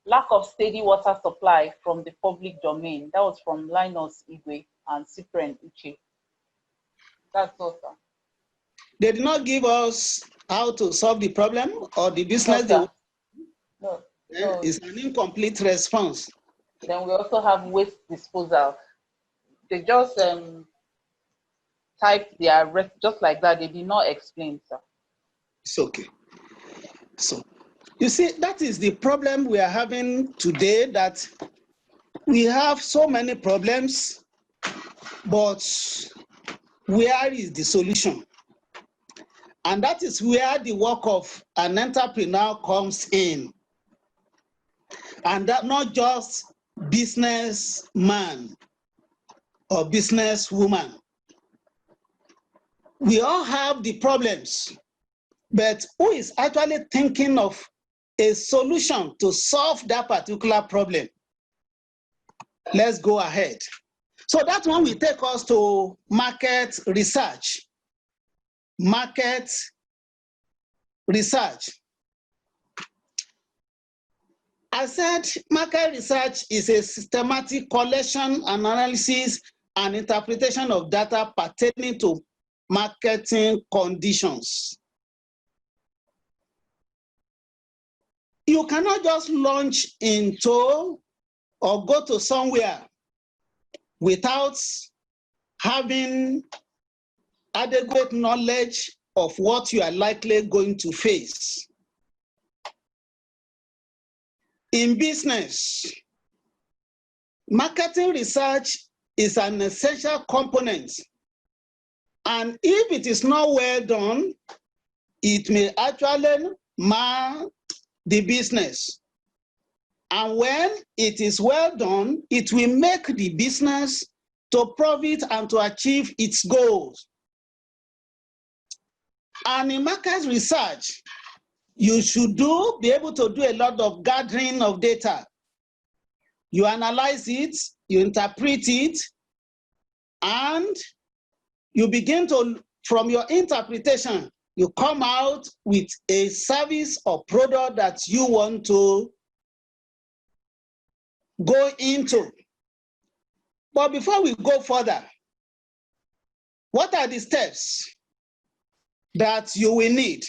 lack of steady water supply from the public domain. That was from Linus Igwe and Cyprian Uche. That's all, sir. They did not give us how to solve the problem or the business. No, no. It's an incomplete response. Then we also have waste disposal. They just typed their just like that. They did not explain, sir. It's okay. So, you see, that is the problem we are having today, that we have so many problems, but where is the solution? And that is where the work of an entrepreneur comes in. And that not just businessman or businesswoman. We all have the problems, but who is actually thinking of a solution to solve that particular problem? Let's go ahead. So that one will take us to market research. Market research. I said market research is a systematic collection, analysis, and interpretation of data pertaining to marketing conditions. You cannot just launch into or go to somewhere without having adequate knowledge of what you are likely going to face. In business, marketing research is an essential component, and if it is not well done, it may actually mar the business. And when it is well done, it will make the business to profit and to achieve its goals. And in market research, you should be able to do a lot of gathering of data. You analyze it, you interpret it, and you begin to, from your interpretation, you come out with a service or product that you want to go into. But before we go further, what are the steps that you will need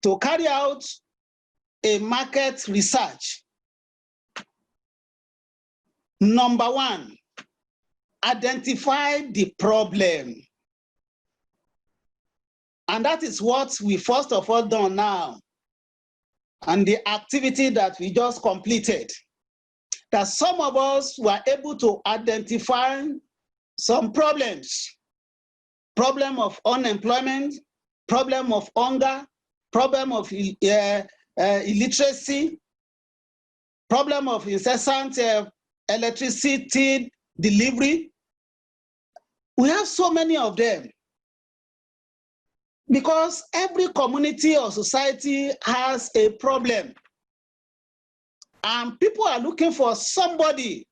to carry out a market research. Number one, identify the problem. And that is what we first of all done now. And the activity that we just completed. That some of us were able to identify some problems. Problem of unemployment, problem of hunger, problem of illiteracy, problem of incessant electricity delivery. We have so many of them because every community or society has a problem. And people are looking for somebody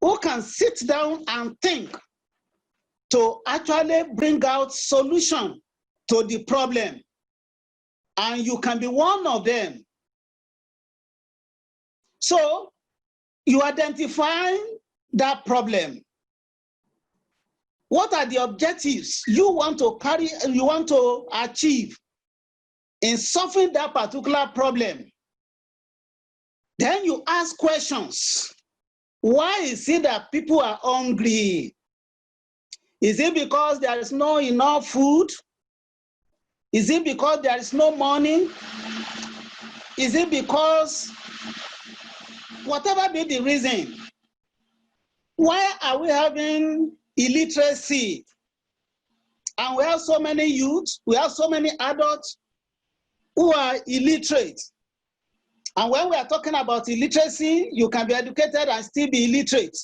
who can sit down and think to actually bring out solution to the problem. And you can be one of them. So you identify that problem. What are the objectives you want to achieve in solving that particular problem? Then you ask questions. Why is it that people are hungry? Is it because there is not enough food? Is it because there is no money? Is it because, whatever be the reason, why are we having illiteracy? And we have so many youth, we have so many adults who are illiterate. And when we are talking about illiteracy, you can be educated and still be illiterate.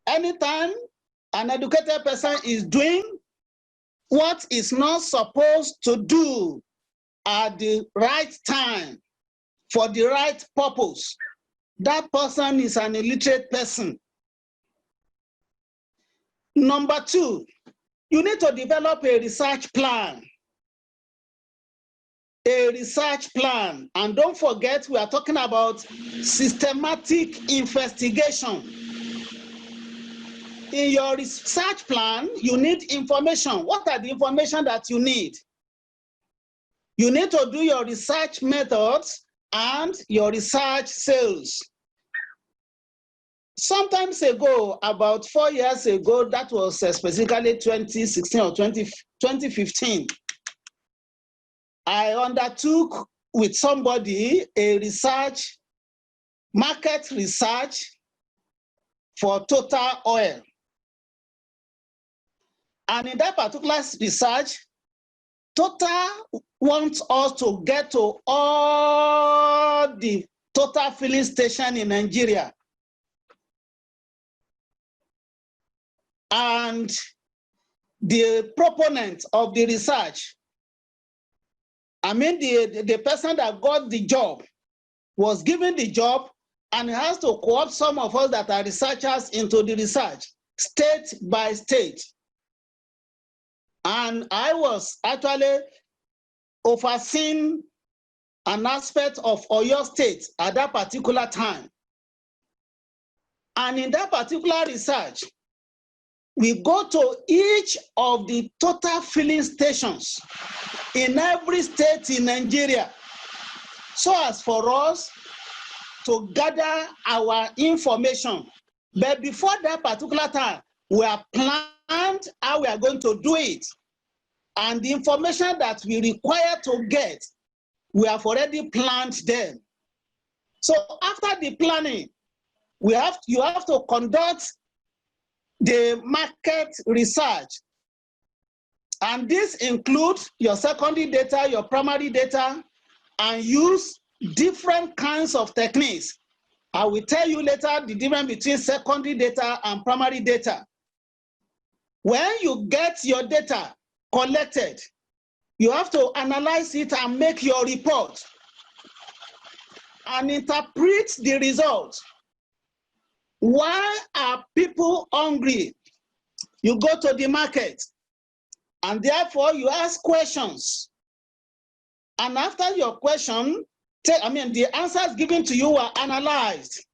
Anytime an educated person is doing what is not supposed to do at the right time for the right purpose, that person is an illiterate person. Number two, you need to develop a research plan. A research plan. And don't forget, we are talking about systematic investigation. In your research plan, you need information. What are the information that you need? You need to do your research methods and your research sales. Sometimes ago, about 4 years ago, that was specifically 2016 or 2015, I undertook with somebody a research, market research for Total Oil. And in that particular research, Total wants us to get to all the Total filling stations in Nigeria. And the proponent of the research, I mean the person that got the job, was given the job and has to co-opt some of us that are researchers into the research, state by state. And I was actually overseeing an aspect of Oyo State at that particular time. And in that particular research, we go to each of the Total filling stations in every state in Nigeria, so as for us to gather our information. But before that particular time, we have planned how we are going to do it. And the information that we require to get, we have already planned them. So after the planning, you have to conduct the market research. And this includes your secondary data, your primary data, and use different kinds of techniques. I will tell you later the difference between secondary data and primary data. When you get your data collected, you have to analyze it and make your report and interpret the results. Why are people hungry? You go to the market and therefore you ask questions. And after your question, the answers given to you are analyzed.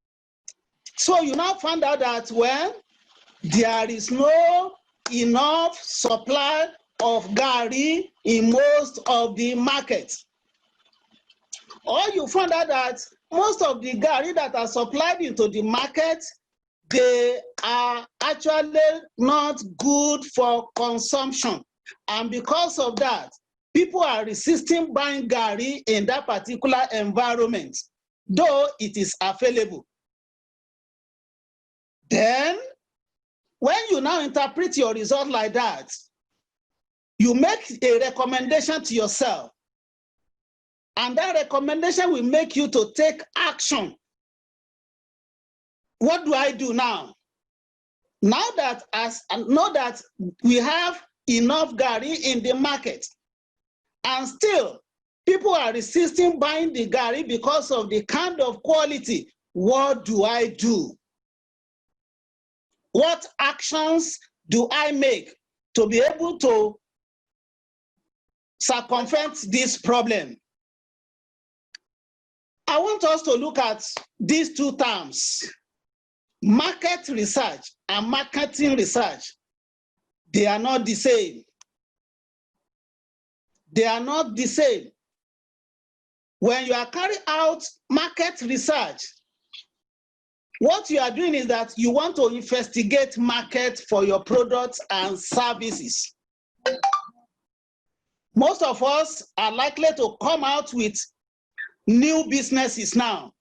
So you now find out that when there is no enough supply of Gari in most of the markets. Or you find out that most of the Gari that are supplied into the market, they are actually not good for consumption. And because of that, people are resisting buying Gari in that particular environment, though it is available. Then, when you now interpret your result like that, you make a recommendation to yourself. And that recommendation will make you to take action. What do I do now? Now that we have enough Gari in the market, and still people are resisting buying the Gari because of the kind of quality, what do I do? What actions do I make to be able to circumvent this problem? I want us to look at these two terms, market research and marketing research. They are not the same. They are not the same. When you are carrying out market research, what you are doing is that you want to investigate market for your products and services. Most of us are likely to come out with new businesses now,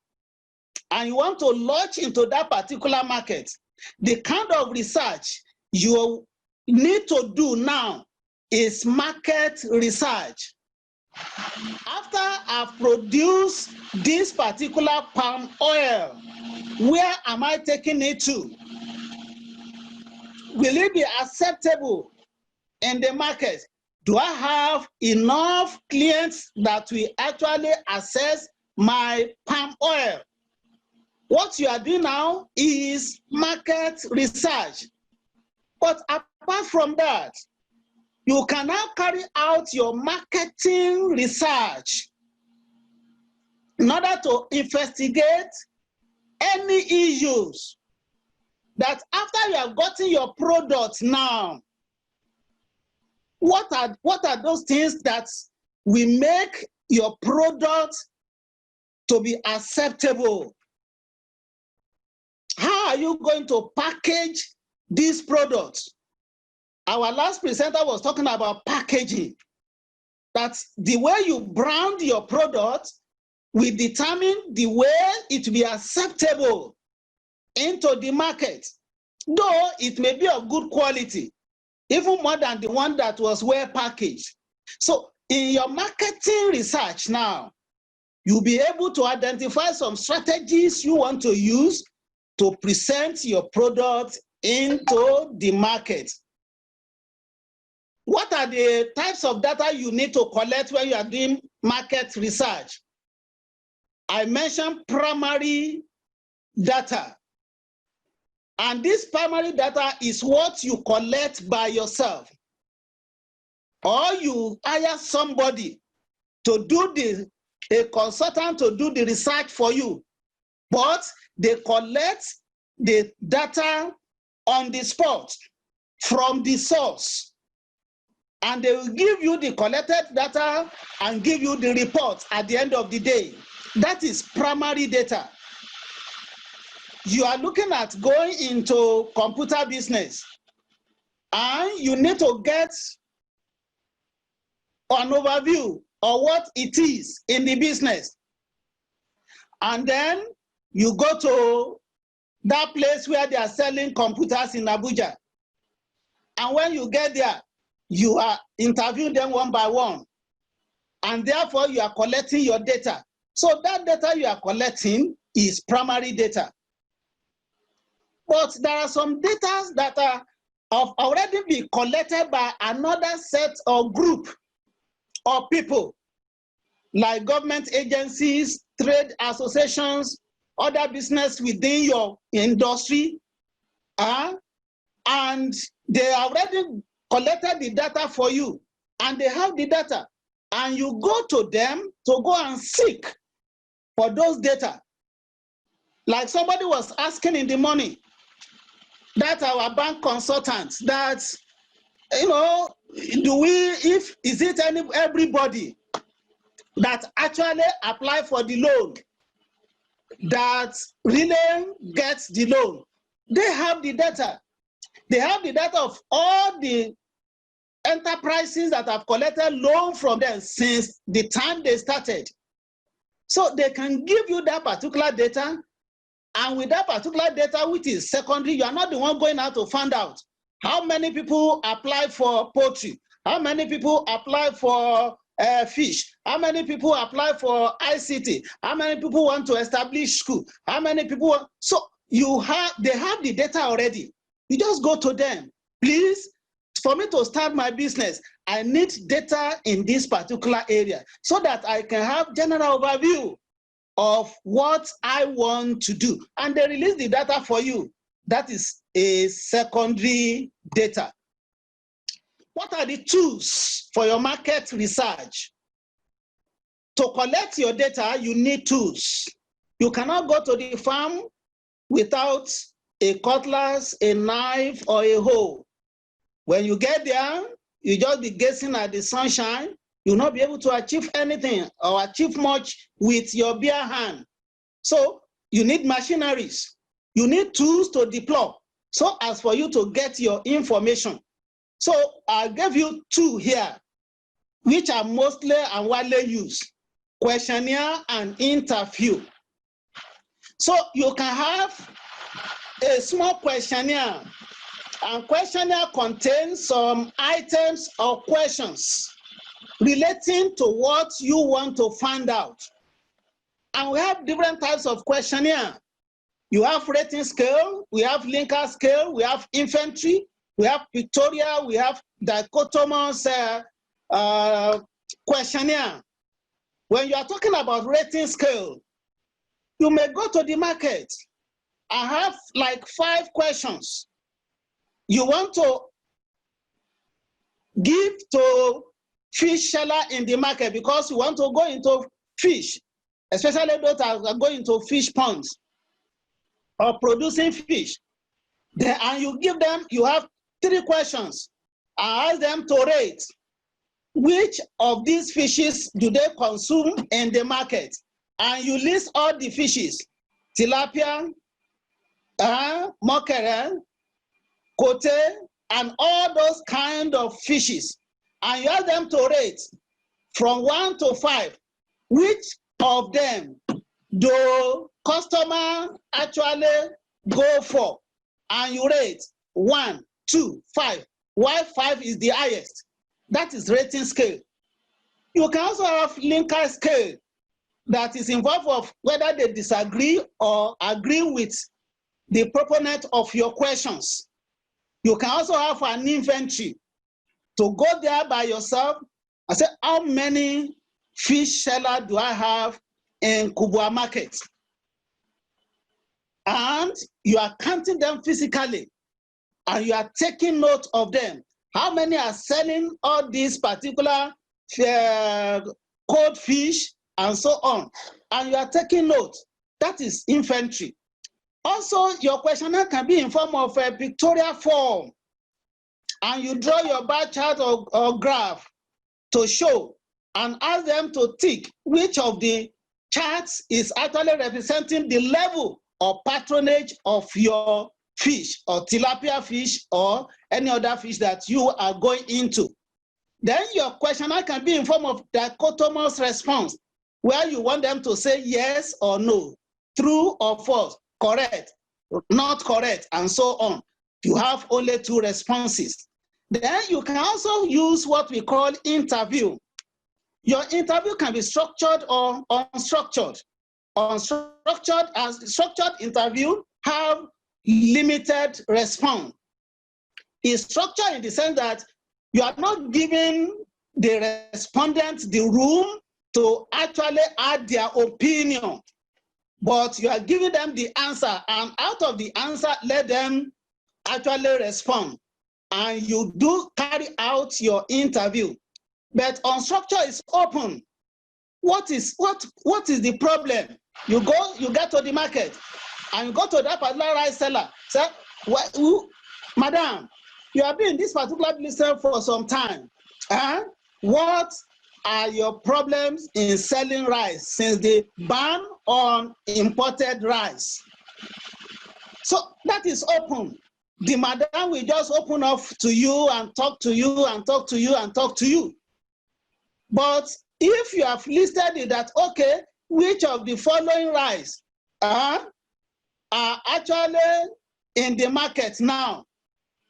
and you want to launch into that particular market. The kind of research you need to do now is market research. After I've produced this particular palm oil, where am I taking it to? Will it be acceptable in the market? Do I have enough clients that will actually access my palm oil? What you are doing now is market research. But apart from that, you can now carry out your marketing research in order to investigate any issues that after you have gotten your product now, what are those things that will make your product to be acceptable? How are you going to package these products? Our last presenter was talking about packaging. That's the way you brand your product will determine the way it will be acceptable into the market, though it may be of good quality, even more than the one that was well packaged. So in your marketing research now, you'll be able to identify some strategies you want to use to present your product into the market. What are the types of data you need to collect when you are doing market research? I mentioned primary data. And this primary data is what you collect by yourself. Or you hire somebody to do a consultant to do the research for you. But they collect the data on the spot from the source. And they will give you the collected data and give you the report at the end of the day. That is primary data. You are looking at going into computer business, and you need to get an overview of what it is in the business. And then you go to that place where they are selling computers in Abuja. And when you get there, you are interviewing them one by one. And therefore, you are collecting your data. So that data you are collecting is primary data. But there are some data that are already been collected by another set or group of people, like government agencies, trade associations, other business within your industry, and they already collected the data for you, and they have the data, and you go to them to go and seek for those data. Like somebody was asking in the morning, that our bank consultant, that you know, is it everybody that actually apply for the loan that really gets the loan? They have the data. They have the data of all the enterprises that have collected loan from them since the time they started. So they can give you that particular data, and with that particular data, which is secondary, you are not the one going out to find out how many people apply for poultry, how many people apply for fish, how many people apply for ICT, how many people want to establish school, how many people want. So they have the data already. You just go to them. Please, for me to start my business, I need data in this particular area so that I can have general overview of what I want to do. And they release the data for you. That is a secondary data. What are the tools for your market research? To collect your data, you need tools. You cannot go to the farm without a cutlass, a knife, or a hoe. When you get there, you just be gazing at the sunshine. You'll not be able to achieve anything or achieve much with your bare hand. So you need machineries. You need tools to deploy so as for you to get your information. So I gave you two here, which are mostly and widely used: questionnaire and interview. So you can have a small questionnaire, and questionnaire contains some items or questions relating to what you want to find out. And we have different types of questionnaire. You have rating scale, we have linker scale, we have inventory, we have pictorial, we have dichotomous questionnaire. When you are talking about rating scale, you may go to the market. I have like 5 questions you want to give to fish seller in the market because you want to go into fish, especially those that are going to fish ponds or producing fish. And you give them, you have 3 questions. I ask them to rate which of these fishes do they consume in the market. And you list all the fishes: tilapia, mackerel, kote, and all those kind of fishes. And you ask them to rate from 1 to 5, which of them do customer actually go for? And you rate 1, 2, 5. Why 5 is the highest? That is rating scale. You can also have linker scale that is involved of whether they disagree or agree with the proponent of your questions. You can also have an inventory to go there by yourself and say, how many fish seller do I have in Kubwa market? And you are counting them physically, and you are taking note of them. How many are selling all these particular cod fish and so on? And you are taking note. That is inventory. Also, your questionnaire can be in form of a pictorial form, and you draw your bar chart or graph to show and ask them to tick which of the charts is actually representing the level of patronage of your fish or tilapia fish or any other fish that you are going into. Then your questionnaire can be in form of dichotomous response, where you want them to say yes or no, true or false, correct, not correct, and so on. You have only 2 responses. Then you can also use what we call interview. Your interview can be structured or unstructured. Structured interview have limited response. It's structured in the sense that you are not giving the respondent the room to actually add their opinion, but you are giving them the answer, and out of the answer, let them actually respond. And you do carry out your interview. But unstructured is open. What is the problem? You get to the market, and you go to that particular rice seller. Say, madam, You have been in this particular business for some time. What are your problems in selling rice since the ban on imported rice? So that is open. The madam will just open up to you and talk to you and talk to you and talk to you. But if you have listed it that, okay, which of the following rice are actually in the market now,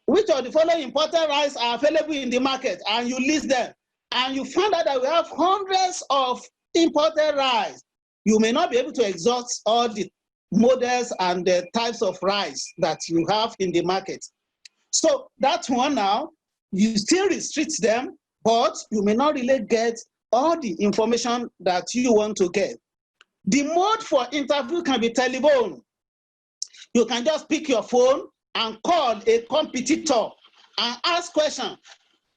which of the following imported rice are available in the market, and you list them, and you find out that we have hundreds of imported rice, you may not be able to exhaust all the models and the types of rice that you have in the market. So that one now, you still restrict them, but you may not really get all the information that you want to get. The mode for interview can be telephone. You can just pick your phone and call a competitor and ask questions.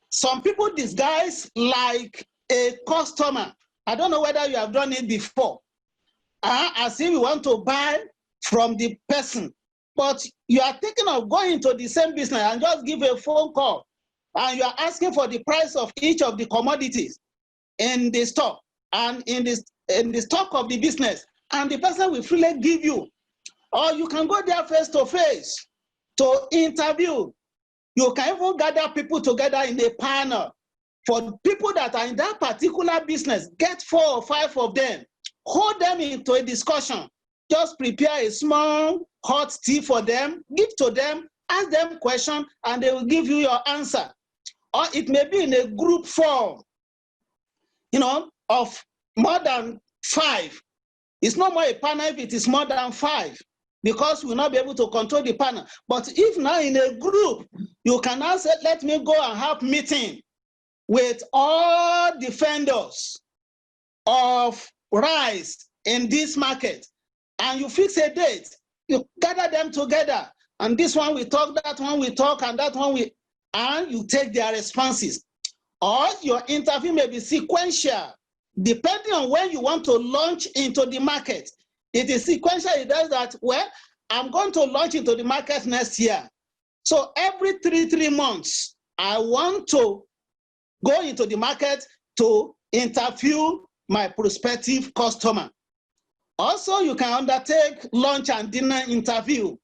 Some people disguise like a customer. I don't know whether you have done it before. As if you want to buy from the person, but you are thinking of going into the same business and just give a phone call, and you are asking for the price of each of the commodities in the stock and in the stock of the business, and the person will freely give you. Or you can go there face to face to interview. You can even gather people together in a panel. For people that are in that particular business, get 4 or 5 of them, hold them into a discussion. Just prepare a small hot tea for them, give to them, ask them questions, and they will give you your answer. Or it may be in a group form, of more than 5. It's no more a panel if it is more than 5, because we'll not be able to control the panel. But if now in a group, you can now say, let me go and have meeting with all the vendors of rice in this market, and you fix a date, you gather them together, and this one we talk, that one we talk, and that one we, and you take their responses. Or your interview may be sequential, depending on when you want to launch into the market. It is sequential. It does that, well, I'm going to launch into the market next year. So every 3 months, I want to go into the market to interview my prospective customer. Also, you can undertake lunch and dinner interview.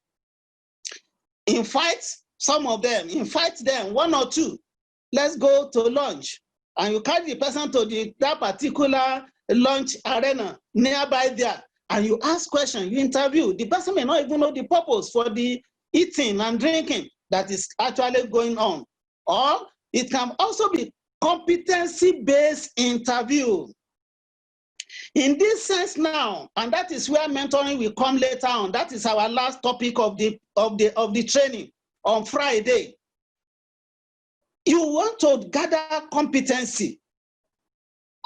Invite some of them, invite them, 1 or 2. Let's go to lunch. And you carry the person to that particular lunch arena nearby there, and you ask questions, you interview. The person may not even know the purpose for the eating and drinking that is actually going on. Or it can also be competency-based interview. In this sense now, and that is where mentoring will come later on. That is our last topic of the training on Friday. You want to gather competency.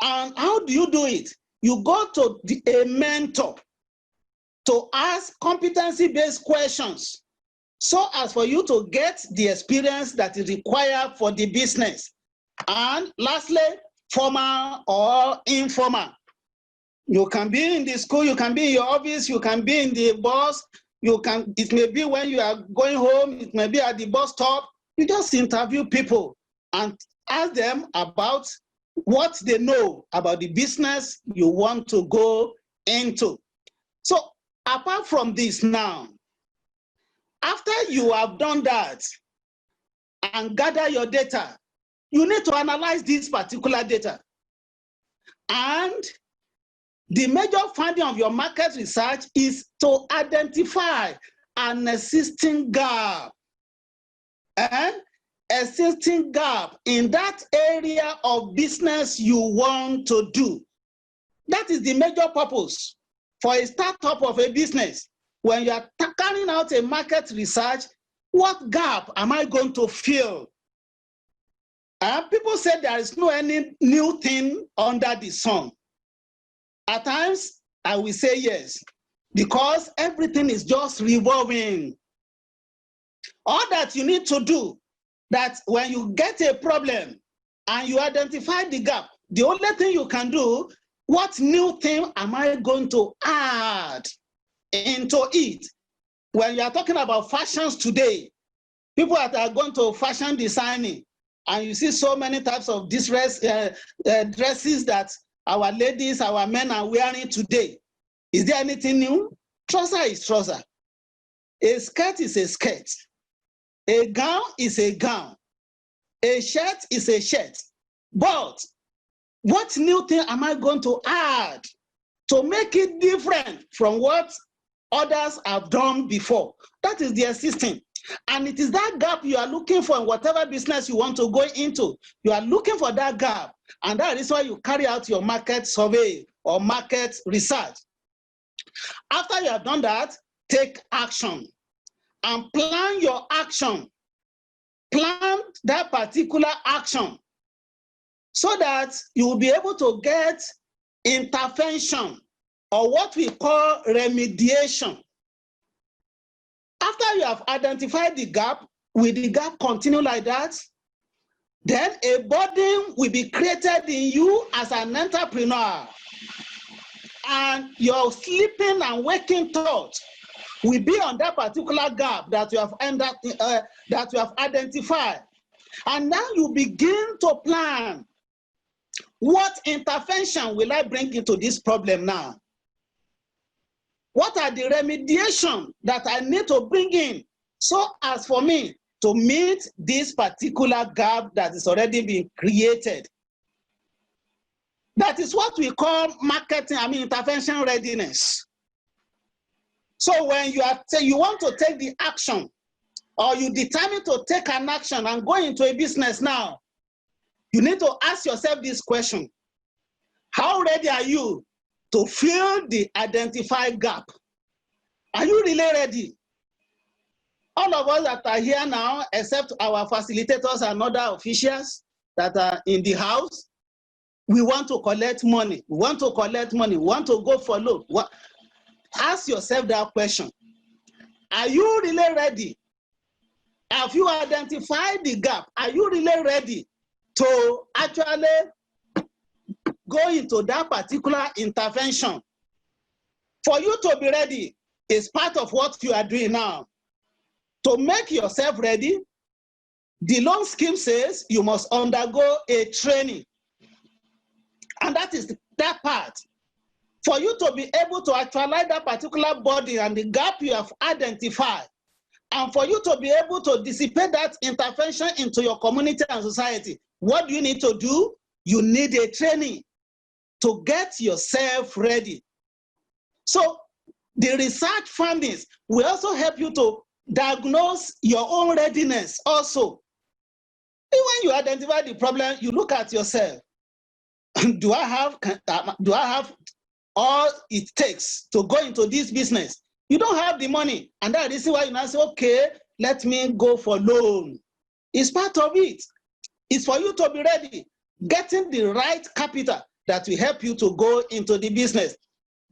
And how do you do it? You go to a mentor to ask competency-based questions, so as for you to get the experience that is required for the business. And lastly, formal or informal. You can be in the school, you can be in your office, you can be in the bus, it may be when you are going home, it may be at the bus stop. You just interview people and ask them about what they know about the business you want to go into. So apart from this now, after you have done that and gather your data, you need to analyze this particular data. And the major finding of your market research is to identify an existing gap. Existing gap in that area of business you want to do. That is the major purpose for a startup of a business. When you are carrying out a market research, what gap am I going to fill? People say there is no any new thing under the sun. At times, I will say yes, because everything is just revolving. All that you need to do, that when you get a problem and you identify the gap, the only thing you can do, what new thing am I going to add into it? When you are talking about fashions today, People that are going to fashion designing, and you see so many types of dresses that our ladies, our men are wearing today. Is there anything new? Trouser is trouser. A skirt is a skirt. A gown is a gown. A shirt is a shirt. But what new thing am I going to add to make it different from what others have done before? That is the existing. And it is that gap you are looking for in whatever business you want to go into. You are looking for that gap. And that is why you carry out your market survey or market research. After you have done that, take action and plan your action. Plan that particular action so that you will be able to get intervention or what we call remediation. After you have identified the gap, will the gap continue like that? Then a burden will be created in you as an entrepreneur. And your sleeping and waking thought will be on that particular gap that you have identified. And now you begin to plan, what intervention will I bring into this problem now? What are the remediation that I need to bring in so as for me to meet this particular gap that is already being created? That is what we call intervention readiness. So when you want to take the action, or you determine to take an action and go into a business now, you need to ask yourself this question: how ready are you to fill the identified gap? Are you really ready? All of us that are here now, except our facilitators and other officials that are in the house, we want to collect money. We want to collect money. We want to go for loan. Ask yourself that question. Are you really ready? Have you identified the gap? Are you really ready to actually go into that particular intervention? For you to be ready is part of what you are doing now. To make yourself ready, the loan scheme says you must undergo a training. And that is that part. For you to be able to actualize that particular body and the gap you have identified, and for you to be able to dissipate that intervention into your community and society, what do you need to do? You need a training to get yourself ready. So the research findings will also help you to diagnose your own readiness also. When you identify the problem, you look at yourself. Do I have all it takes to go into this business? You don't have the money, and that is why you now say, okay, let me go for loan. It's part of it. It's for you to be ready, getting the right capital that will help you to go into the business.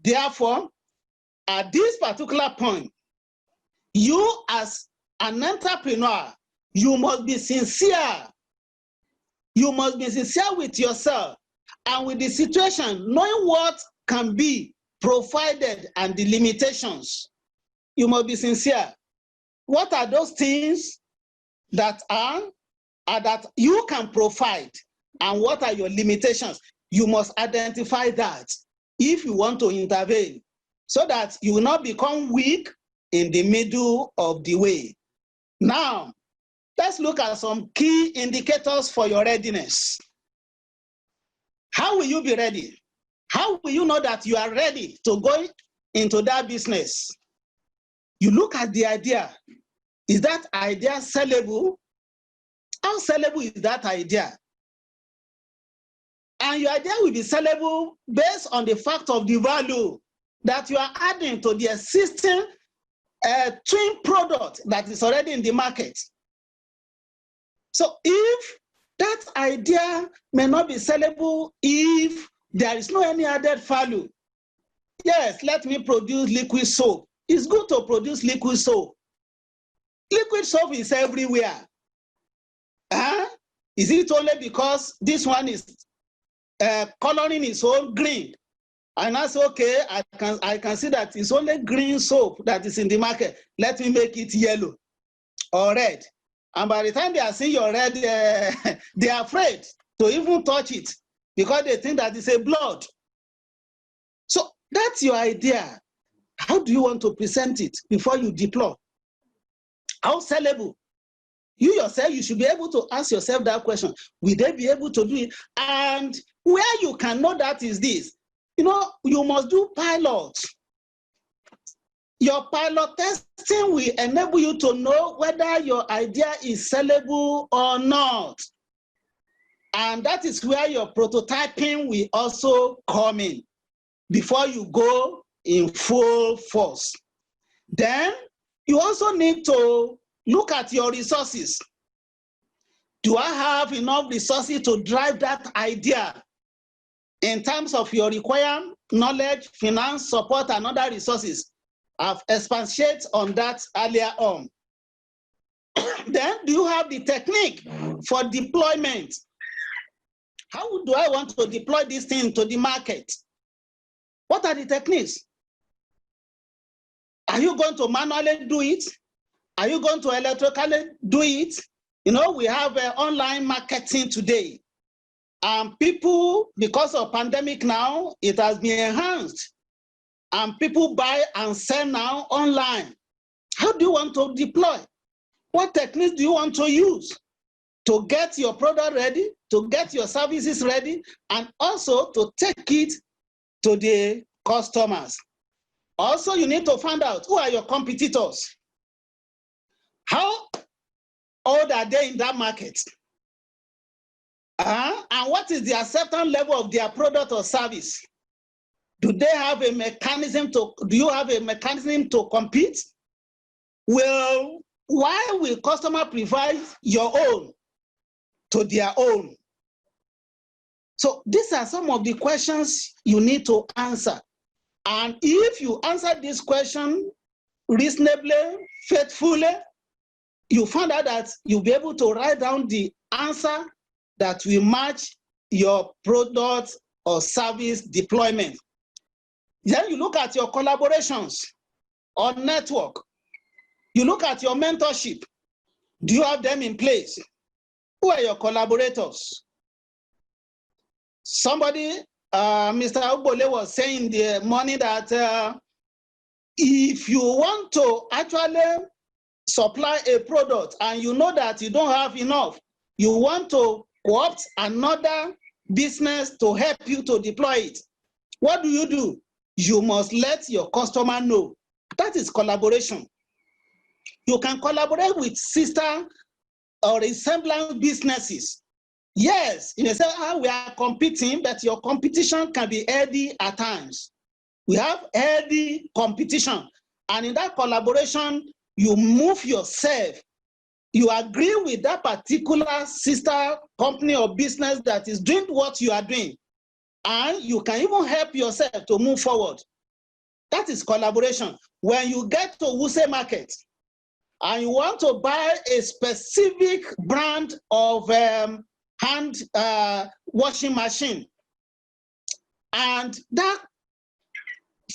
Therefore, at this particular point, you as an entrepreneur, you must be sincere. You must be sincere with yourself and with the situation, knowing what can be provided and the limitations. You must be sincere. What are those things that you can provide, and what are your limitations? You must identify that if you want to intervene, so that you will not become weak in the middle of the way. Now, let's look at some key indicators for your readiness. How will you be ready? How will you know that you are ready to go into that business? You look at the idea. Is that idea sellable? How sellable is that idea? And your idea will be sellable based on the fact of the value that you are adding to the existing twin product that is already in the market. So if that idea may not be sellable if there is no any added value. Yes, let me produce liquid soap. It's good to produce liquid soap. Liquid soap is everywhere. Is it only because this one is coloring its own green? And I say, okay, I can see that it's only green soap that is in the market. Let me make it yellow or red. And by the time they are seeing your red, they are afraid to even touch it because they think that it's a blood. So that's your idea. How do you want to present it before you deploy? How sellable? You yourself, you should be able to ask yourself that question. Will they be able to do it? And where you can know that is this. You know, you must do pilots. Your pilot testing will enable you to know whether your idea is sellable or not. And that is where your prototyping will also come in before you go in full force. Then you also need to look at your resources. Do I have enough resources to drive that idea in terms of your required knowledge, finance, support, and other resources? I've expatiated on that earlier on. Then, do you have the technique for deployment? How do I want to deploy this thing to the market? What are the techniques? Are you going to manually do it? Are you going to electrically do it? You know, we have online marketing today. People, because of pandemic now, it has been enhanced. And people buy and sell now online. How do you want to deploy? What techniques do you want to use to get your product ready, to get your services ready, and also to take it to the customers? Also, you need to find out who are your competitors. How old are they in that market? And what is the acceptance level of their product or service? Do they have a mechanism to, do you have a mechanism to compete? Well, why will customer prefer your own to their own? So these are some of the questions you need to answer. And if you answer this question reasonably, faithfully, you find out that you'll be able to write down the answer that will match your product or service deployment. Then you look at your collaborations or network. You look at your mentorship. Do you have them in place? Who are your collaborators? Somebody, Mr. Ubole was saying the morning that if you want to actually supply a product and you know that you don't have enough, you want to co-opt another business to help you to deploy it. What do? You must let your customer know. That is collaboration. You can collaborate with sister or resemblance businesses. Yes, you may say, we are competing, but your competition can be healthy at times. We have healthy competition. And in that collaboration, you move yourself. You agree with that particular sister company or business that is doing what you are doing. And you can even help yourself to move forward. That is collaboration. When you get to Wuse Market and you want to buy a specific brand of hand washing machine, and that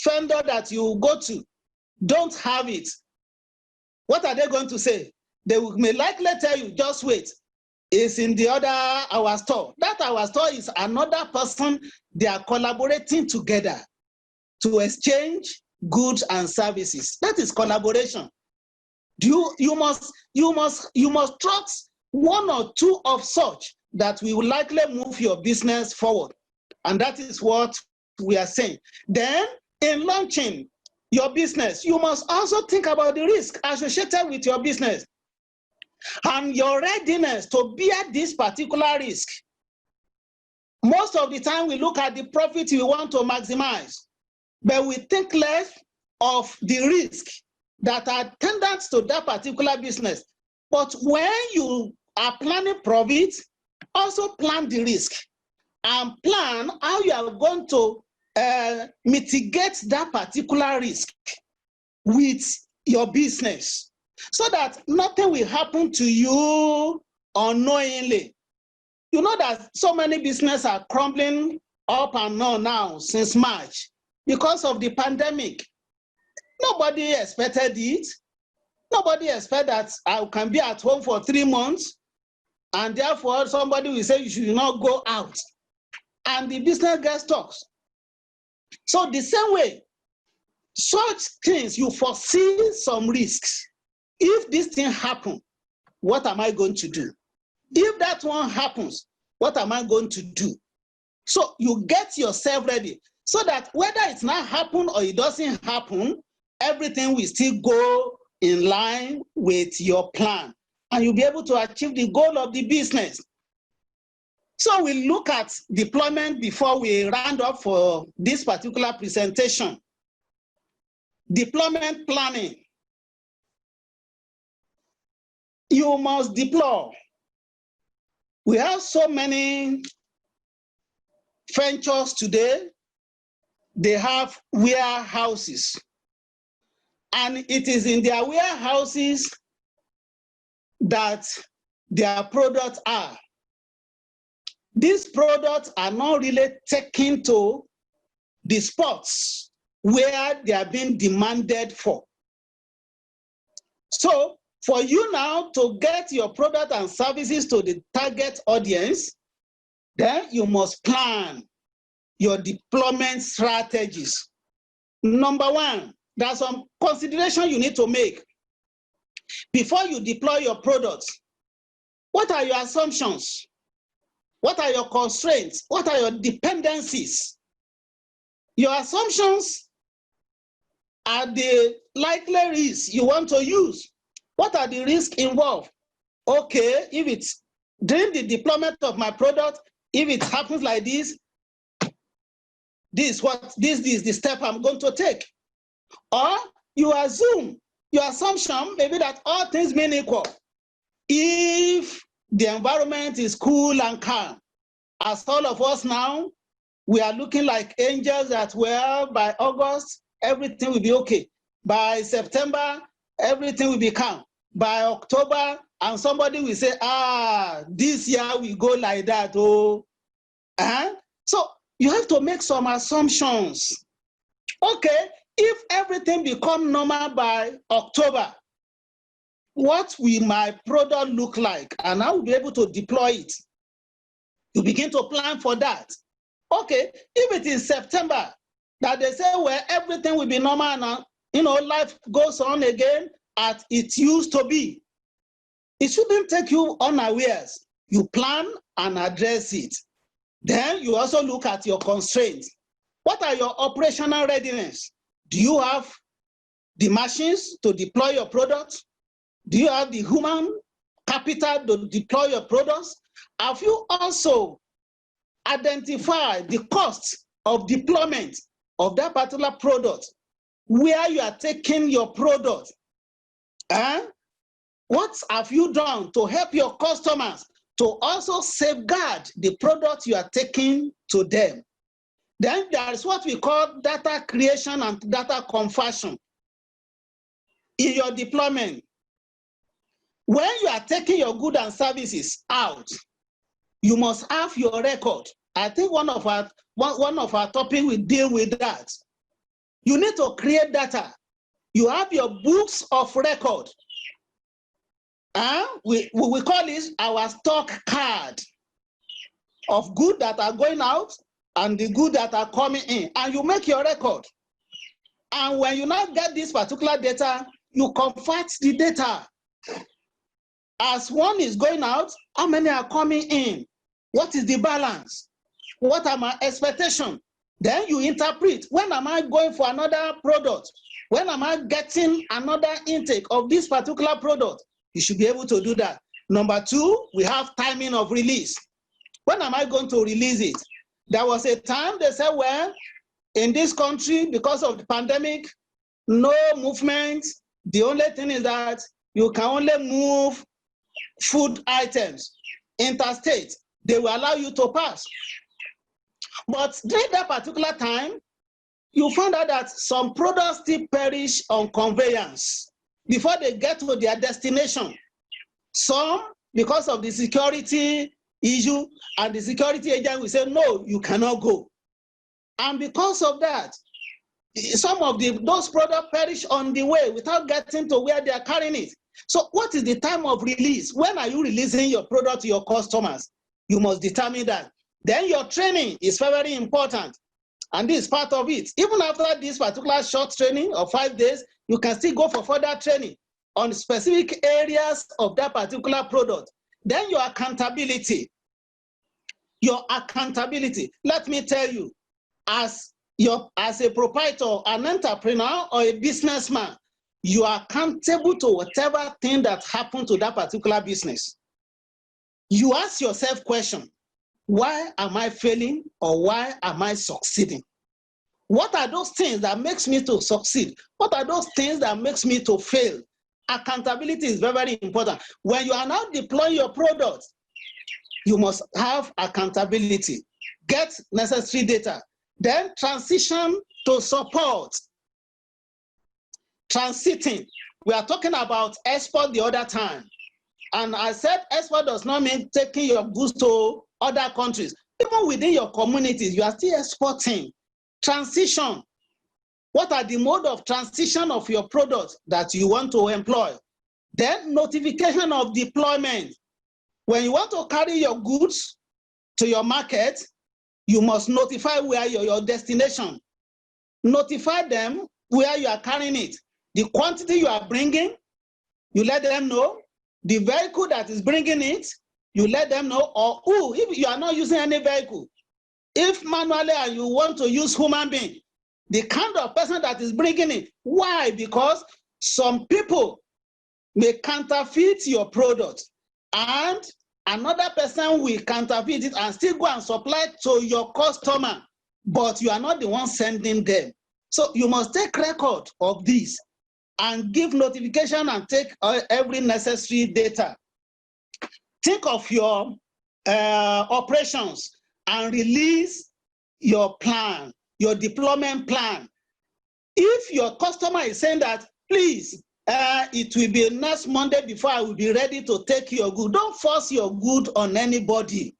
vendor that you go to don't have it, what are they going to say? They may likely tell you, just wait. It's in the other our store. That our store is another person. They are collaborating together to exchange goods and services. That is collaboration. You must trust one or two of such that will likely move your business forward. And that is what we are saying. Then in launching your business, you must also think about the risk associated with your business and your readiness to bear this particular risk. Most of the time we look at the profit we want to maximize, but we think less of the risk that are attendant to that particular business. But when you are planning profit, also plan the risk and plan how you are going to mitigate that particular risk with your business so that nothing will happen to you unknowingly. You know that so many businesses are crumbling up and down now since March because of the pandemic. Nobody expected it. Nobody expects that I can be at home for 3 months, and therefore somebody will say you should not go out. And the business gets stuck. So the same way, such things, you foresee some risks. If this thing happens, what am I going to do? If that one happens, what am I going to do? So you get yourself ready so that whether it's not happen or it doesn't happen, everything will still go in line with your plan, and you'll be able to achieve the goal of the business. So we look at deployment before we round up for this particular presentation. Deployment planning. You must deploy. We have so many ventures today. They have warehouses, and it is in their warehouses that their products are. These products are not really taken to the spots where they are being demanded for. So for you now to get your product and services to the target audience, then you must plan your deployment strategies. Number one, there's some consideration you need to make before you deploy your products. What are your assumptions? What are your constraints? What are your dependencies? Your assumptions are the likely risks you want to use. What are the risks involved? Okay, if it's during the deployment of my product, if it happens like this, this is the step I'm going to take. Or you assume, your assumption maybe that all things being equal, if the environment is cool and calm, as all of us now, we are looking like angels that, well, by August, everything will be okay. By September, everything will be calm. By October, and somebody will say, this year we go like that, oh. So you have to make some assumptions. Okay, if everything becomes normal by October, what will my product look like? And I will be able to deploy it. You begin to plan for that. Okay, if it is September, that they say, well, everything will be normal now, life goes on again as it used to be. It shouldn't take you unawares. You plan and address it. Then you also look at your constraints. What are your operational readiness? Do you have the machines to deploy your products? Do you have the human capital to deploy your products? Have you also identified the cost of deployment of that particular product, where you are taking your product? What have you done to help your customers to also safeguard the product you are taking to them? Then there is what we call data creation and data conversion in your deployment. When you are taking your goods and services out, you must have your record. I think one of our topics will deal with that. You need to create data. You have your books of record. We call this our stock card of goods that are going out and the goods that are coming in. And you make your record. And when you now get this particular data, you convert the data. As one is going out, how many are coming in? What is the balance? What are my expectations? Then you interpret, when am I going for another product? When am I getting another intake of this particular product? You should be able to do that. Number two, we have timing of release. When am I going to release it? There was a time they said, well, in this country, because of the pandemic, no movement. The only thing is that you can only move food items interstate. They will allow you to pass. But during that particular time, you found out that some products still perish on conveyance before they get to their destination. Some, because of the security issue, and the security agent will say, no, you cannot go. And because of that, some of those products perish on the way without getting to where they are carrying it. So what is the time of release? When are you releasing your product to your customers? You must determine that. Then your training is very important. And this is part of it. Even after this particular short training of 5 days, you can still go for further training on specific areas of that particular product. Then your accountability. Your accountability. Let me tell you, as a proprietor, an entrepreneur, or a businessman, you are accountable to whatever thing that happened to that particular business. You ask yourself question, why am I failing or why am I succeeding? What are those things that makes me to succeed? What are those things that makes me to fail? Accountability is very, very important. When you are now deploying your product, you must have accountability. Get necessary data. Then transition to support. Transiting. We are talking about export the other time. And I said export does not mean taking your goods to other countries. Even within your communities, you are still exporting. Transition. What are the mode of transition of your product that you want to employ? Then notification of deployment. When you want to carry your goods to your market, you must notify where your destination. Notify them where you are carrying it. The quantity you are bringing, you let them know. The vehicle that is bringing it, you let them know. Or who, if you are not using any vehicle, if manually and you want to use human being, the kind of person that is bringing it. Why? Because some people may counterfeit your product and another person will counterfeit it and still go and supply to your customer, but you are not the one sending them. So you must take record of this and give notification and take every necessary data. Think of your operations and release your plan, your deployment plan. If your customer is saying that, please, it will be next Monday before I will be ready to take your good, don't force your good on anybody.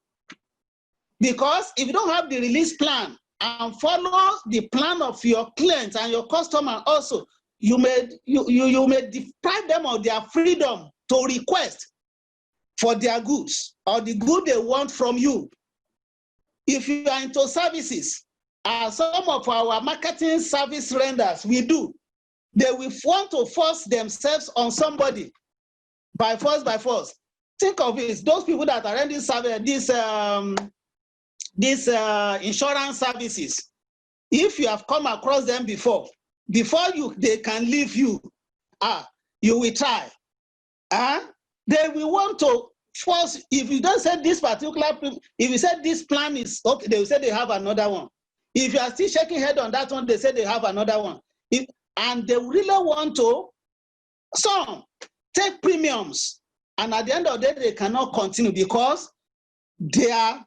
Because if you don't have the release plan and follow the plan of your clients and your customer also, you may deprive them of their freedom to request for their goods or the good they want from you. If you are into services, as some of our marketing service renders we do, they will want to force themselves on somebody by force. Think of it, those people that are rendering these insurance services. If you have come across them before they can leave you, you will try. They will want to force. If you don't say this particular, if you said this plan is okay, they will say they have another one. If you are still shaking head on that one, they say they have another one. And they really want to, some take premiums, and at the end of the day, they cannot continue because the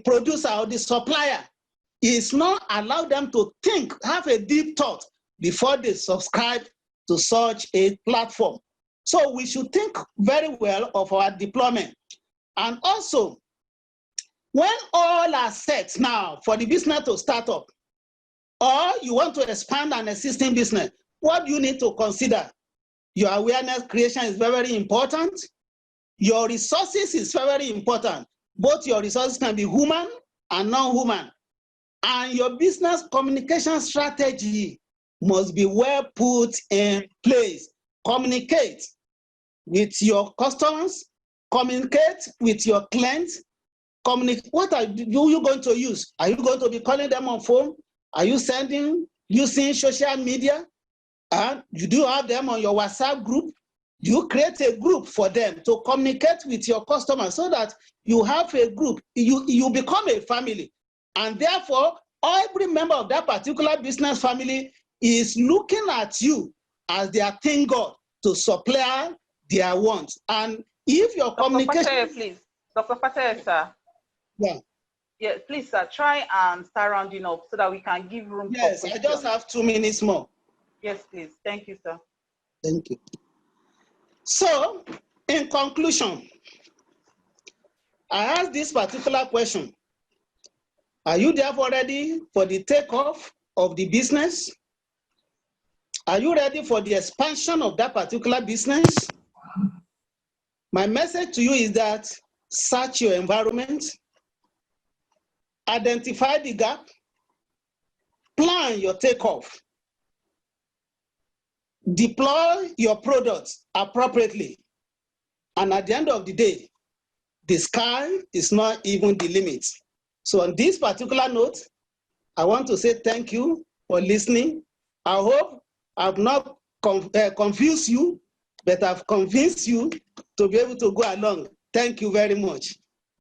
producer or the supplier is not allowed them to think, have a deep thought before they subscribe to such a platform. So we should think very well of our deployment. And also, when all are set now for the business to start up, or you want to expand an existing business, what do you need to consider? Your awareness creation is very, very important. Your resources is very, very important. Both your resources can be human and non-human. And your business communication strategy must be well put in place. Communicate with your customers, communicate with your clients, what are you going to use? Are you going to be calling them on phone? Are you using social media? And you do have them on your WhatsApp group? Do you create a group for them to communicate with your customers so that you have a group, you become a family, and therefore every member of that particular business family is looking at you as their thank God to supply their wants. And if your communication... Pataya, please. Dr. Pataya, sir. Yeah. Yeah, please, sir, try and start rounding up so that we can give room for questions. I just have 2 minutes more. Yes, please. Thank you, sir. Thank you. So, in conclusion, I asked this particular question. Are you therefore ready for the takeoff of the business? Are you ready for the expansion of that particular business? My message to you is that search your environment, identify the gap, plan your takeoff, deploy your products appropriately, and at the end of the day, the sky is not even the limit. So on this particular note, I want to say thank you for listening. I hope I've not confused you, but I've convinced you to be able to go along. Thank you very much.